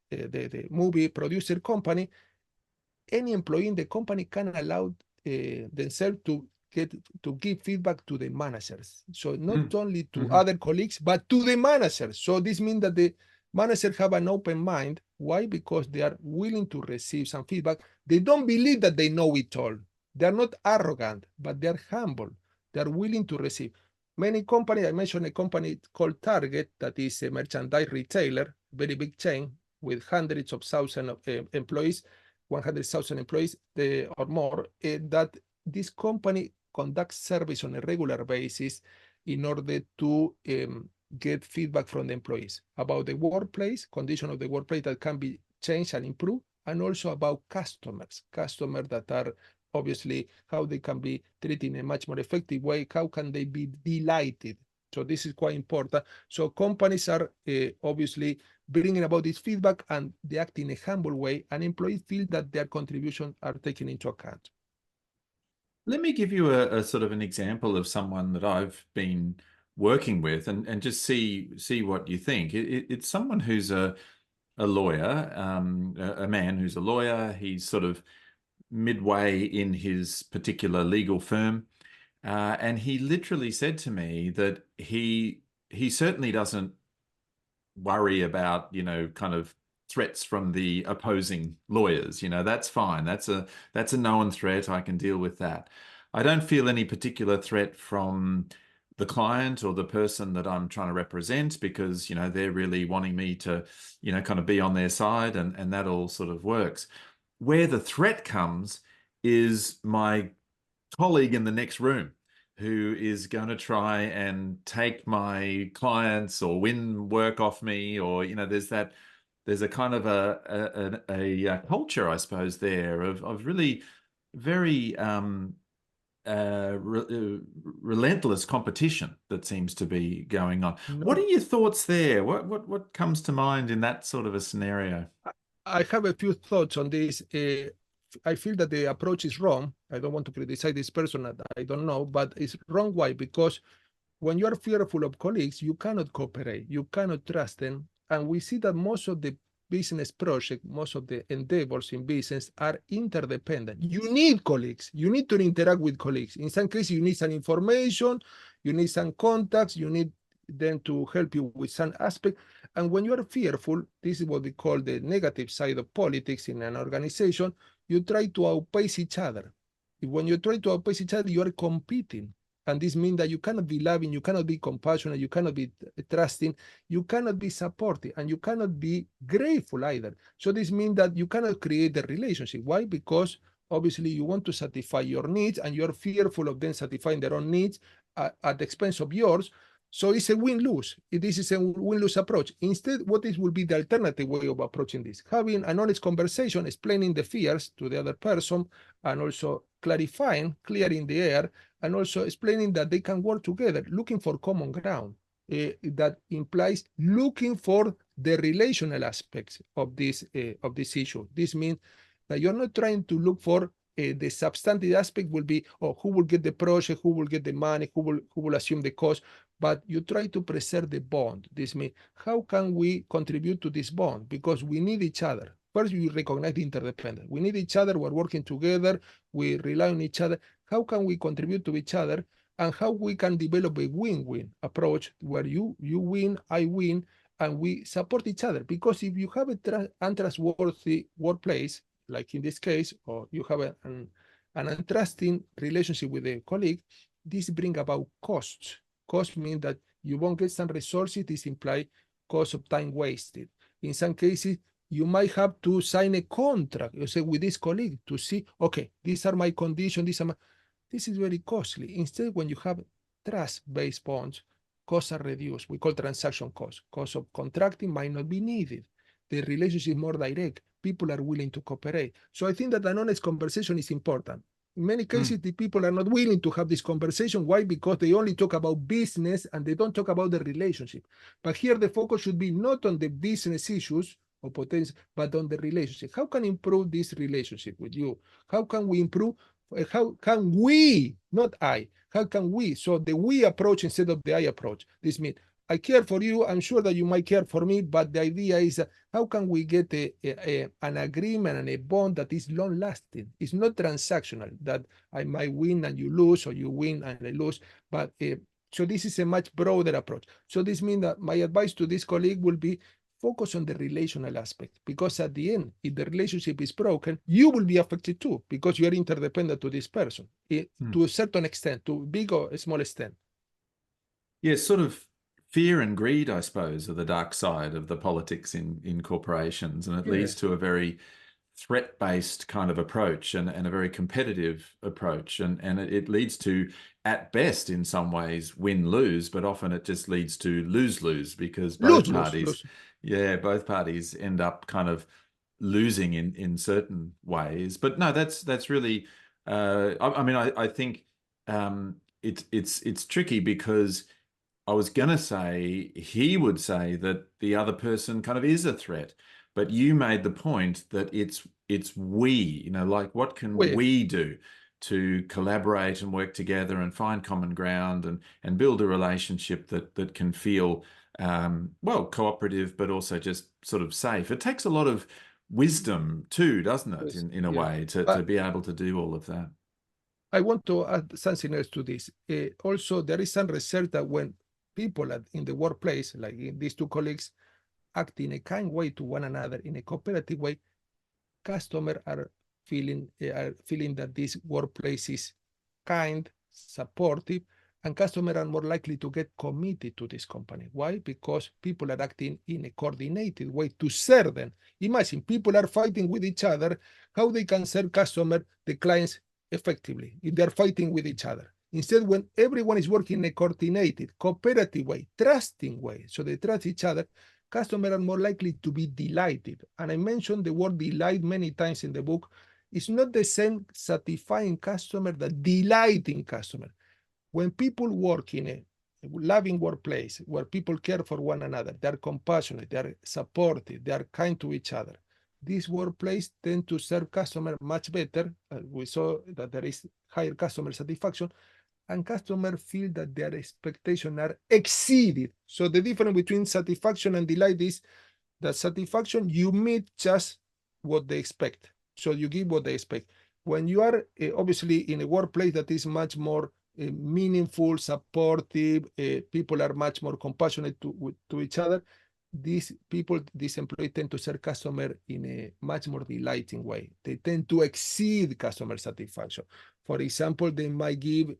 the movie producer company, any employee in the company can allow themselves to give feedback to the managers. So not only to other colleagues, but to the managers. So this means that the managers have an open mind. Why? Because they are willing to receive some feedback. They don't believe that they know it all. They are not arrogant, but they are humble. They are willing to receive. Many companies, I mentioned a company called Target, that is a merchandise retailer, very big chain with hundreds of thousands of employees, 100,000 employees or more, that this company conducts service on a regular basis in order to get feedback from the employees about the workplace, condition of the workplace that can be changed and improved, and also about customers that are obviously how they can be treated in a much more effective way, how can they be delighted. So this is quite important. So companies are obviously bringing about this feedback, and they act in a humble way, and employees feel that their contributions are taken into account. Let me give you a sort of an example of someone that I've been working with, and just see what you think. It's someone who's a lawyer, a man who's a lawyer. He's sort of midway in his particular legal firm, and he literally said to me that he certainly doesn't worry about, kind of threats from the opposing lawyers. That's fine. That's a known threat. I can deal with that. I don't feel any particular threat from the client or the person that I'm trying to represent, because, they're really wanting me to, kind of be on their side, and that all sort of works. Where the threat comes is my colleague in the next room, who is going to try and take my clients or win work off me, or there's a kind of a culture, I suppose, there of really very relentless competition that seems to be going on. What No, are your thoughts there? What comes to mind in that sort of a scenario? I have a few thoughts on this. I feel that the approach is wrong. I don't want to criticize this person. I don't know, but it's wrong. Why? Because when you are fearful of colleagues, you cannot cooperate, you cannot trust them. And we see that most of the business projects, most of the endeavors in business are interdependent. You need colleagues, you need to interact with colleagues. In some cases, you need some information, you need some contacts, you need them to help you with some aspect. And when you are fearful, this is what we call the negative side of politics in an organization, you try to outpace each other. When you try to outpace each other, you are competing. And this means that you cannot be loving, you cannot be compassionate, you cannot be trusting, you cannot be supportive, and you cannot be grateful either. So this means that you cannot create a relationship. Why? Because obviously you want to satisfy your needs, and you're fearful of them satisfying their own needs at the expense of yours. So it's a win-lose. This is a win-lose approach. Instead, what is will be the alternative way of approaching this? Having an honest conversation, explaining the fears to the other person, and also clarifying, clearing the air, and also explaining that they can work together, looking for common ground. That implies looking for the relational aspects of this issue. This means that you're not trying to look for the substantive aspect will be, oh, who will get the project, who will get the money, who will assume the cost, but you try to preserve the bond. This means, how can we contribute to this bond? Because we need each other. First, we recognize the interdependence. We need each other. We're working together. We rely on each other. How can we contribute to each other, and how we can develop a win-win approach where you win, I win, and we support each other? Because if you have a untrustworthy workplace, like in this case, or you have an untrusting relationship with a colleague, this brings about costs. Cost means that you won't get some resources. This implies cost of time wasted. In some cases, you might have to sign a contract, you say, with this colleague to see, okay, these are my conditions, this is very costly. Instead, when you have trust-based bonds, costs are reduced. We call transaction costs. Cost of contracting might not be needed. The relationship is more direct. People are willing to cooperate. So I think that an honest conversation is important. In many cases, the people are not willing to have this conversation. Why? Because they only talk about business and they don't talk about the relationship. But here the focus should be not on the business issues or potential, but on the relationship. How can improve this relationship with you? How can we improve? How can we, not I, how can we? So the we approach instead of the I approach. This means I care for you. I'm sure that you might care for me, but the idea is how can we get an agreement and a bond that is long lasting? It's not transactional, that I might win and you lose, or you win and I lose. But so this is a much broader approach. So this means that my advice to this colleague will be focus on the relational aspect, because at the end, if the relationship is broken, you will be affected too, because you are interdependent to this person to a certain extent, to big or small extent. Yeah, sort of fear and greed, I suppose, are the dark side of the politics in corporations, and it leads Yes. to a very threat-based kind of approach, and a very competitive approach, and it leads to, at best, in some ways, win-lose, but often it just leads to lose-lose, because Lose, lose, lose. both parties end up kind of losing in certain ways. But no, that's really I mean, I think it's tricky because I was gonna say he would say that the other person kind of is a threat, but you made the point that it's we, like what can We, we do to collaborate and work together and find common ground and build a relationship that can feel well, cooperative, but also just sort of safe. It takes a lot of wisdom too, doesn't it, in a yeah. way, to But be able to do all of that. I want to add something else to this. Also, there is some research that when people in the workplace, like in these two colleagues, act in a kind way to one another, in a cooperative way, customers are feeling that this workplace is kind, supportive, and customers are more likely to get committed to this company. Why? Because people are acting in a coordinated way to serve them. Imagine people are fighting with each other, how they can serve customer, the clients effectively if they're fighting with each other. Instead, when everyone is working in a coordinated, cooperative way, trusting way, so they trust each other, customers are more likely to be delighted. And I mentioned the word delight many times in the book. It's not the same satisfying customer that delighting customer. When people work in a loving workplace where people care for one another, they're compassionate, they're supportive, they are kind to each other. This workplace tend to serve customer much better. We saw that there is higher customer satisfaction and customers feel that their expectations are exceeded. So the difference between satisfaction and delight is that satisfaction, you meet just what they expect. So you give what they expect. When you are obviously in a workplace that is much more meaningful, supportive, people are much more compassionate to each other, these people, these employees tend to serve customer in a much more delighting way. They tend to exceed customer satisfaction. For example, they might give,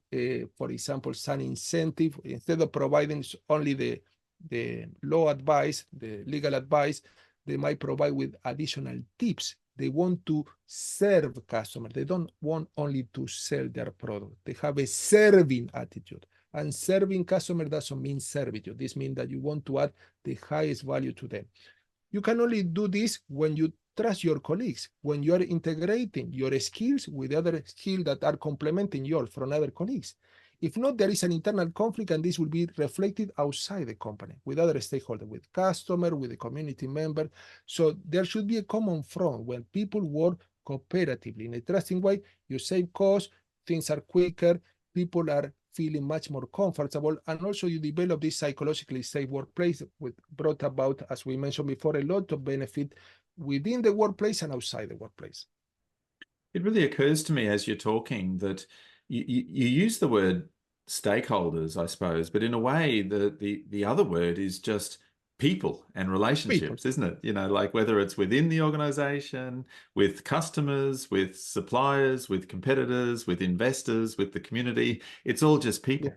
for example, some incentive instead of providing only the law advice, the legal advice, they might provide with additional tips. They want to serve customers. They don't want only to sell their product. They have a serving attitude. And serving customers doesn't mean servitude. This means that you want to add the highest value to them. You can only do this when you trust your colleagues, when you are integrating your skills with other skills that are complementing yours from other colleagues. If not, there is an internal conflict, and this will be reflected outside the company with other stakeholders, with customer, with the community member. So there should be a common front when people work cooperatively in a trusting way. You save costs, things are quicker, people are feeling much more comfortable, and also you develop this psychologically safe workplace, which brought about, as we mentioned before, a lot of benefit within the workplace and outside the workplace. It really occurs to me as you're talking that you use the word stakeholders, I suppose, but in a way, the other word is just people and People, relationships, isn't it? Like whether it's within the organization, with customers, with suppliers, with competitors, with investors, with the community, it's all just yeah. people.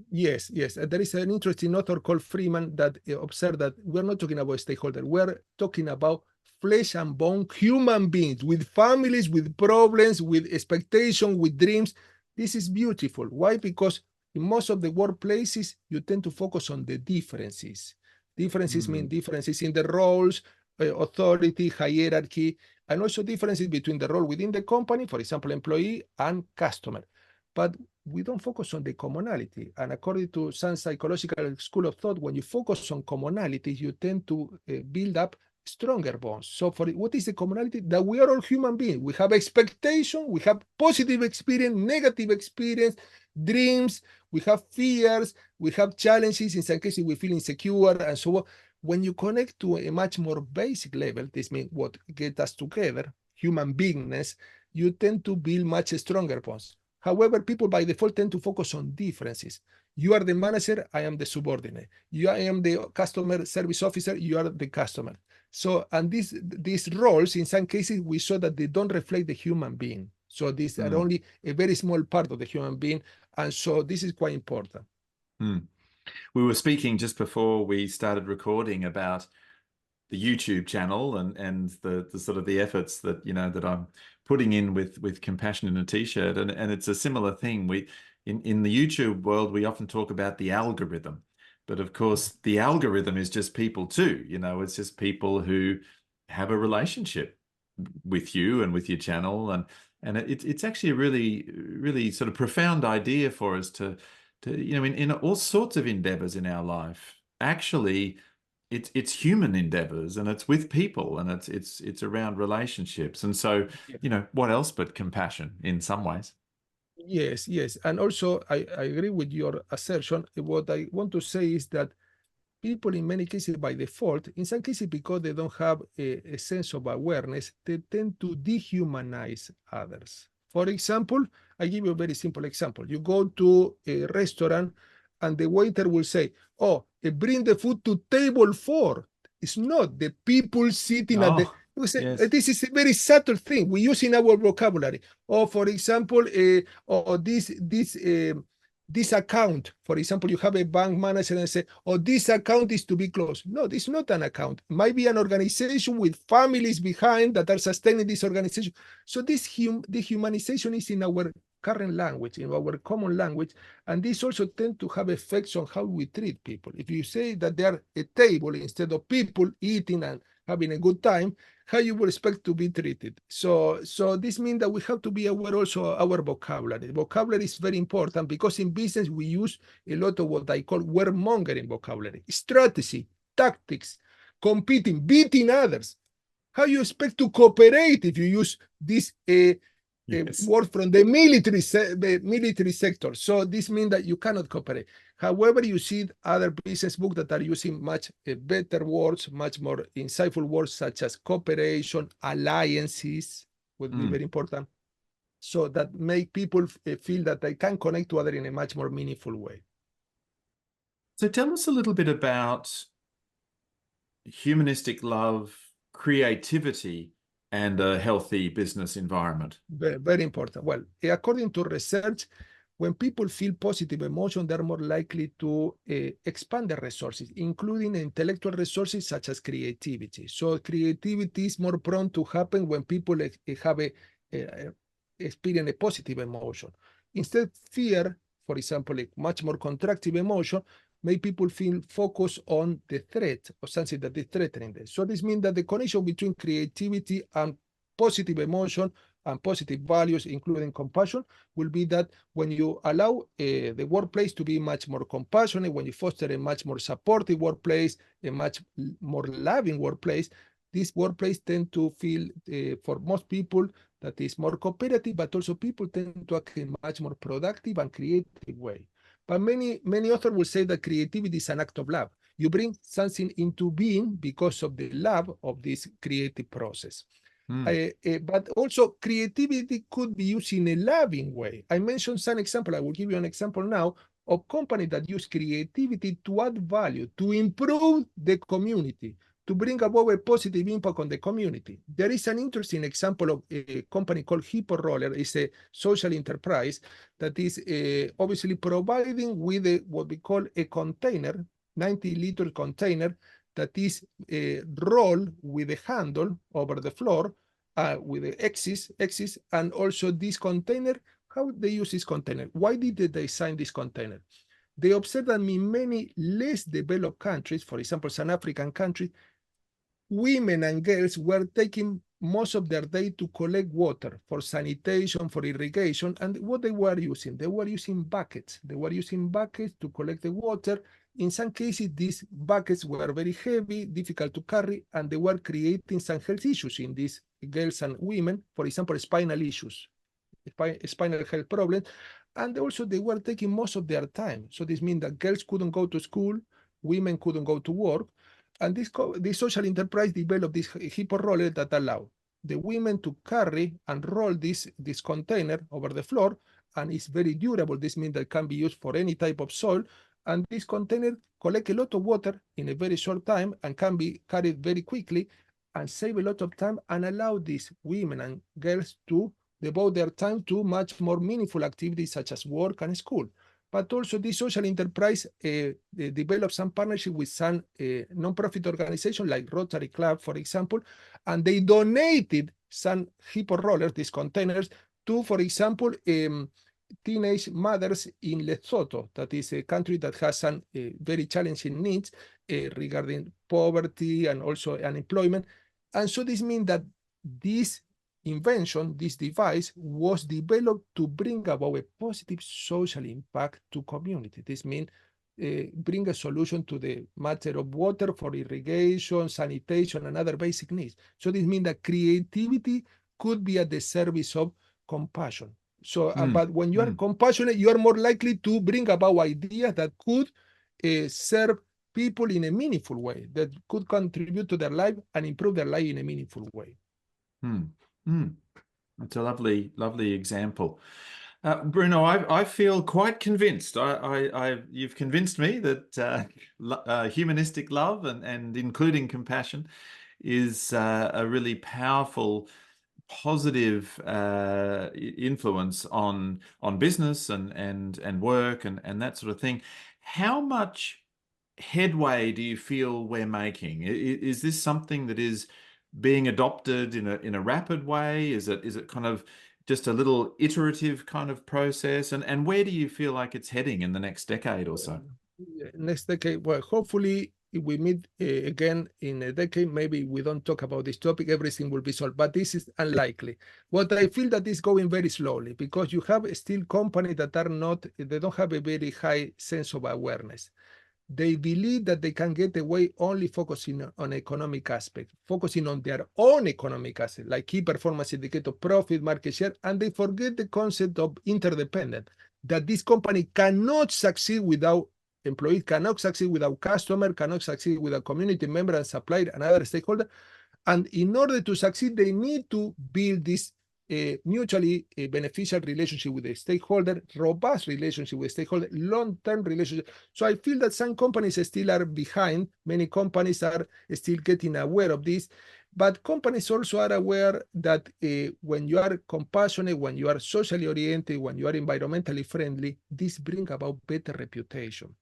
Yes, yes. There is an interesting author called Freeman that observed that we're not talking about stakeholders. We're talking about flesh and bone human beings with families, with problems, with expectations, with dreams. This is beautiful. Why? Because in most of the workplaces, you tend to focus on the differences. Differences mean Mm, differences in the roles, authority, hierarchy, and also differences between the role within the company, for example, employee and customer. But we don't focus on the commonality. And according to some psychological school of thought, when you focus on commonalities, you tend to build up stronger bonds. So for what is the commonality? That we are all human beings. We have expectation, we have positive experience, negative experience, dreams, we have fears, we have challenges. In some cases, we feel insecure and so on. When you connect to a much more basic level, this means what gets us together, human beingness, you tend to build much stronger bonds. However, people by default tend to focus on differences. You are the manager, I am the subordinate. I am the customer service officer, you are the customer. So, and these roles, in some cases, we saw that they don't reflect the human being. So these are mm, only a very small part of the human being. And so this is quite important. mm. We were speaking just before we started recording about the YouTube channel and the sort of the efforts that that I'm putting in with compassion in a t-shirt, and it's a similar thing. We in the YouTube world we often talk about the algorithm, but of course the algorithm is just people too. It's just people who have a relationship with you and with your channel, and it's actually a really sort of profound idea for us to in all sorts of endeavors in our life. Actually, it's human endeavors, and it's with people, and it's around relationships. And so, what else but compassion in some ways? Yes, yes. And also, I agree with your assertion. What I want to say is that people, in many cases, by default, in some cases, because they don't have a sense of awareness, they tend to dehumanize others. For example, I give you a very simple example. You go to a restaurant and the waiter will say, oh, bring the food to table 4. It's not the people sitting at the, Oh, yes. this is a very subtle thing we use in our vocabulary. Or, for example, this account, for example, you have a bank manager and say, oh, this account is to be closed. No, this is not an account. It might be an organization with families behind that are sustaining this organization. So this dehumanization is in our current language, in our common language, and this also tends to have effects on how we treat people. If you say that they are a table instead of people eating and having a good time, how you would expect to be treated. So this means that we have to be aware also of our vocabulary. Vocabulary is very important because in business we use a lot of what I call word-mongering vocabulary, strategy, tactics, competing, beating others. How you expect to cooperate if you use this word from the military sector? So this means that you cannot cooperate. However, you see other business books that are using much better words, much more insightful words such as cooperation, alliances would be very important. So that make people feel that they can connect to others in a much more meaningful way. So tell us a little bit about humanistic love, creativity, and a healthy business environment. Very, very important. Well, according to research, when people feel positive emotion, they're more likely to expand their resources, including intellectual resources such as creativity. So creativity is more prone to happen when people have experience a positive emotion. Instead, fear, for example, a much more contractive emotion, make people feel focused on the threat or something that is threatening them. So this means that the connection between creativity and positive emotion and positive values, including compassion, will be that when you allow the workplace to be much more compassionate, when you foster a much more supportive workplace, a much more loving workplace, this workplace tend to feel, for most people, that is more cooperative, but also people tend to act in a much more productive and creative way. But many authors will say that creativity is an act of love. You bring something into being because of the love of this creative process. But also creativity could be used in a loving way. I mentioned some example. I will give you an example now of companies that use creativity to add value, to improve the community, to bring about a positive impact on the community. There is an interesting example of a company called Hippo Roller. It's a social enterprise that is obviously providing with what we call a container, 90-liter container that is rolled with a handle over the floor with the axis, and also this container. How they use this container? Why did they design this container? They observed that in many less developed countries, for example, some African countries, women and girls were taking most of their day to collect water for sanitation, for irrigation, and what they were using? They were using buckets. They were using buckets to collect the water. In some cases, these buckets were very heavy, difficult to carry, and they were creating some health issues in these girls and women, for example, spinal issues, spinal health problems, and also they were taking most of their time. So this means that girls couldn't go to school, women couldn't go to work, and this social enterprise developed this Hippo roller that allowed the women to carry and roll this container over the floor, and it's very durable. This means that it can be used for any type of soil, and this container collect a lot of water in a very short time and can be carried very quickly and save a lot of time and allow these women and girls to devote their time to much more meaningful activities such as work and school. But also this social enterprise developed some partnership with some non-profit organization like Rotary Club, for example, and they donated some Hippo rollers, these containers, to, for example, teenage mothers in Lesotho, that is a country that has some very challenging needs regarding poverty and also unemployment. And so this means that this invention, this device, was developed to bring about a positive social impact to community. This means bring a solution to the matter of water for irrigation, sanitation, and other basic needs. So this means that creativity could be at the service of compassion. So, but when you are compassionate, you are more likely to bring about ideas that could serve people in a meaningful way, that could contribute to their life and improve their life in a meaningful way. That's a lovely, lovely example. Bruno, I feel quite convinced. You've convinced me that humanistic love and including compassion is a really powerful, positive influence on business and work and that sort of thing. How much headway do you feel we're making? Is this something that is being adopted in a rapid way? Is it kind of just a little iterative kind of process? And where do you feel like it's heading in the next decade or so? Next decade, well, hopefully if we meet again in a decade, maybe we don't talk about this topic, everything will be solved, but this is unlikely. What I feel that is going very slowly, because you have still companies that are not, they don't have a very high sense of awareness. They believe that they can get away only focusing on economic aspect, focusing on their own economic asset, like key performance indicator, profit, market share, and they forget the concept of interdependent, that this company cannot succeed without employees, cannot succeed without customer, cannot succeed without community member and supplier and other stakeholders. And in order to succeed, they need to build this mutually beneficial relationship with the stakeholder, robust relationship with stakeholder, long-term relationship. So I feel that some companies still are behind. Many companies are still getting aware of this, but companies also are aware that when you are compassionate, when you are socially oriented, when you are environmentally friendly, this brings about better reputation.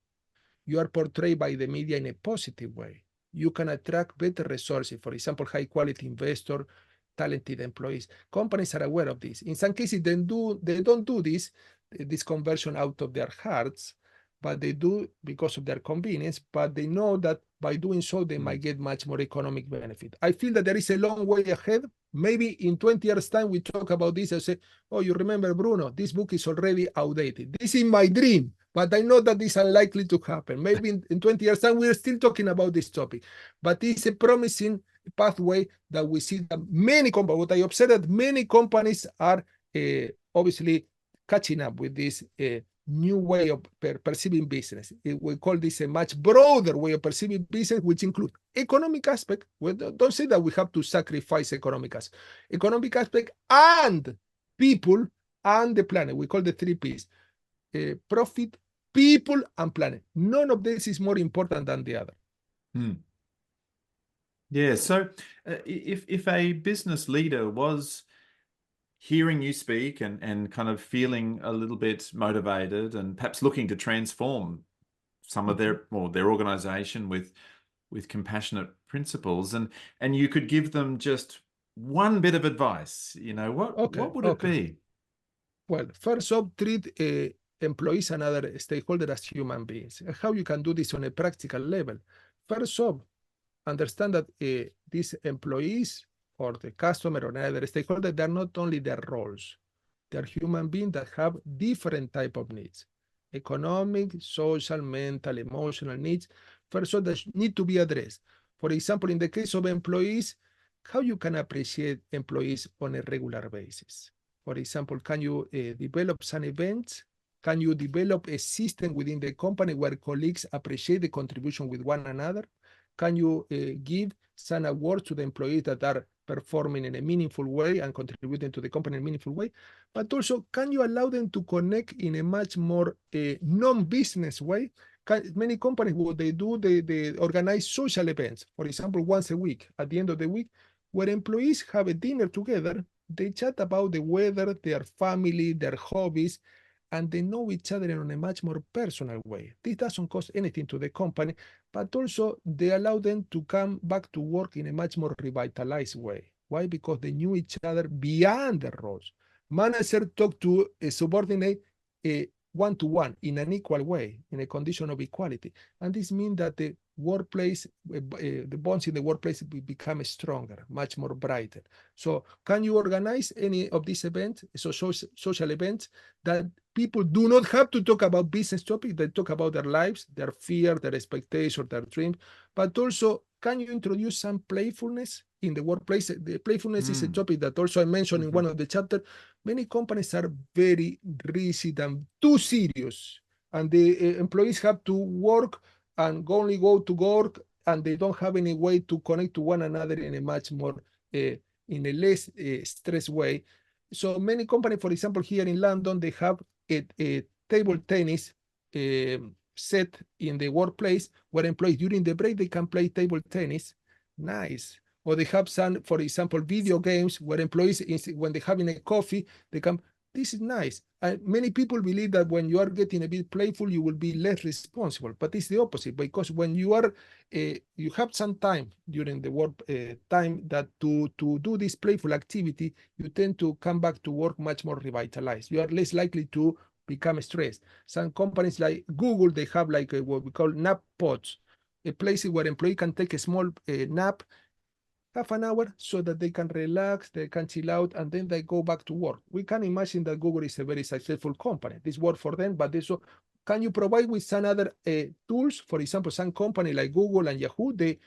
You are portrayed by the media in a positive way. You can attract better resources, for example, high quality investor, talented employees. Companies are aware of this. In some cases, they don't do this conversion out of their hearts, but they do because of their convenience, but they know that by doing so, they might get much more economic benefit. I feel that there is a long way ahead. Maybe in 20 years' time, we talk about this and say, oh, you remember, Bruno, this book is already outdated. This is my dream, but I know that this is unlikely to happen. Maybe in 20 years' time, we're still talking about this topic, but it's a promising pathway that we see that many companies, what I observed, that many companies are obviously catching up with this new way of perceiving business. We call this a much broader way of perceiving business, which includes economic aspect. Well, don't say that we have to sacrifice economic aspect and people and the planet. We call the 3 Ps: profit, people, and planet. None of this is more important than the other. Yeah. So if a business leader was hearing you speak and kind of feeling a little bit motivated and perhaps looking to transform some of their organization with compassionate principles, and you could give them just one bit of advice, what would it be? Well, first off, treat employees and other stakeholders as human beings. How you can do this on a practical level? First off, understand that these employees or the customer or another stakeholder, they're not only their roles. They're human beings that have different type of needs: economic, social, mental, emotional needs. First of all, that need to be addressed. For example, in the case of employees, how you can appreciate employees on a regular basis. For example, can you develop some events? Can you develop a system within the company where colleagues appreciate the contribution with one another? Can you give some awards to the employees that are performing in a meaningful way and contributing to the company in a meaningful way? But also, can you allow them to connect in a much more non-business way? Many companies, what they do, they organize social events, for example, once a week, at the end of the week, where employees have a dinner together. They chat about the weather, their family, their hobbies, and they know each other in a much more personal way. This doesn't cost anything to the company, but also they allow them to come back to work in a much more revitalized way. Why? Because they knew each other beyond the roles. Manager talk to a subordinate one-to-one in an equal way, in a condition of equality. And this means that the workplace, the bonds in the workplace become stronger, much more brighter. So can you organize any of these events, social events, that people do not have to talk about business topics, they talk about their lives, their fear, their expectation, their dreams, but also can you introduce some playfulness in the workplace? The playfulness is a topic that also I mentioned in one of the chapters. Many companies are very rigid and too serious, and the employees have to work and only go to work, and they don't have any way to connect to one another in a much more, in a less stress way. So many companies, for example, here in London, they have a table tennis set in the workplace where employees during the break, they can play table tennis. Nice. Or they have some, for example, video games where employees, when they're having a coffee, they can, this is nice. And many people believe that when you are getting a bit playful, you will be less responsible, but it's the opposite, because when you are, you have some time during the work time that to do this playful activity, you tend to come back to work much more revitalized. You are less likely to become stressed. Some companies like Google, they have like what we call nap pods, a place where employee can take a small nap, half an hour, so that they can relax, they can chill out, and then they go back to work. We can imagine that Google is a very successful company. This works for them, but also, can you provide with some other tools? For example, some company like Google and Yahoo, they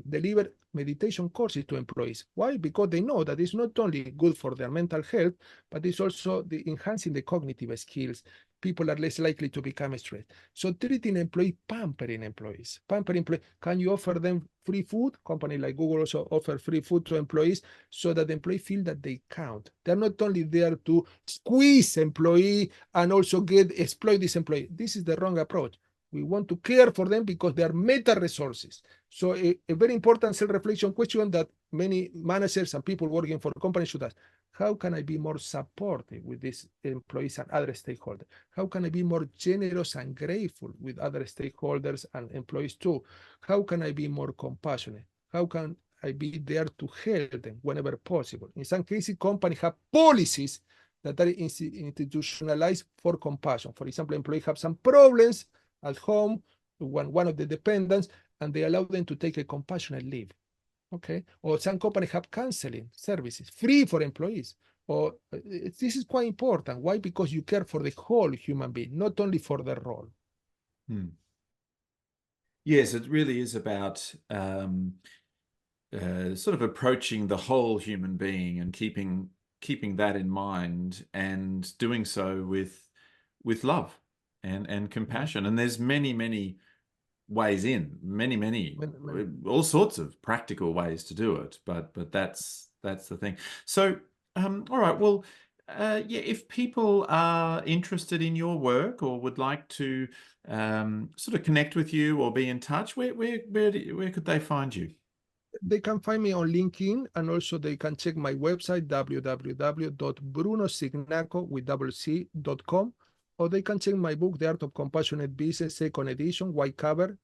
deliver meditation courses to employees. Why? Because they know that it's not only good for their mental health, but it's also enhancing the cognitive skills. People are less likely to become stressed. So treating employee, pampering employees. Pampering employees. Can you offer them free food? Company like Google also offer free food to employees so that the employee feel that they count. They're not only there to squeeze employee and also exploit this employee. This is the wrong approach. We want to care for them because they are meta resources. So a very important self-reflection question that many managers and people working for companies should ask: how can I be more supportive with these employees and other stakeholders? How can I be more generous and grateful with other stakeholders and employees too? How can I be more compassionate? How can I be there to help them whenever possible? In some cases, companies have policies that are institutionalized for compassion. For example, employees have some problems at home, one of the dependents, and they allow them to take a compassionate leave. Okay, or some companies have counseling services free for employees. Or this is quite important. Why? Because you care for the whole human being, not only for the role. Yes, it really is about sort of approaching the whole human being and keeping that in mind, and doing so with love and compassion. And there's many ways in, many all sorts of practical ways to do it, but that's the thing. So all right, well, yeah, if people are interested in your work or would like to sort of connect with you or be in touch, where could they find you? They can find me on LinkedIn, and also they can check my website, www.brunocignacco.com, or they can check my book, The Art of Compassionate Business, second edition, white cover,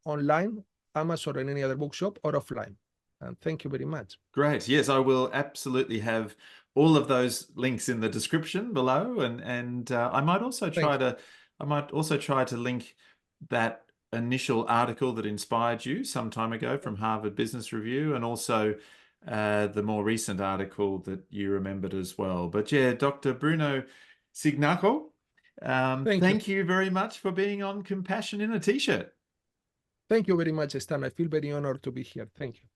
online, Amazon, and any other bookshop, or offline. And thank you very much. Great. Yes, I will absolutely have all of those links in the description below, and I might also try to link that initial article that inspired you some time ago from Harvard Business Review, and also the more recent article that you remembered as well. But yeah, Dr. Bruno Cignacco, thank you very much for being on Compassion in a T-shirt. Thank you very much, Stan. I feel very honored to be here. Thank you.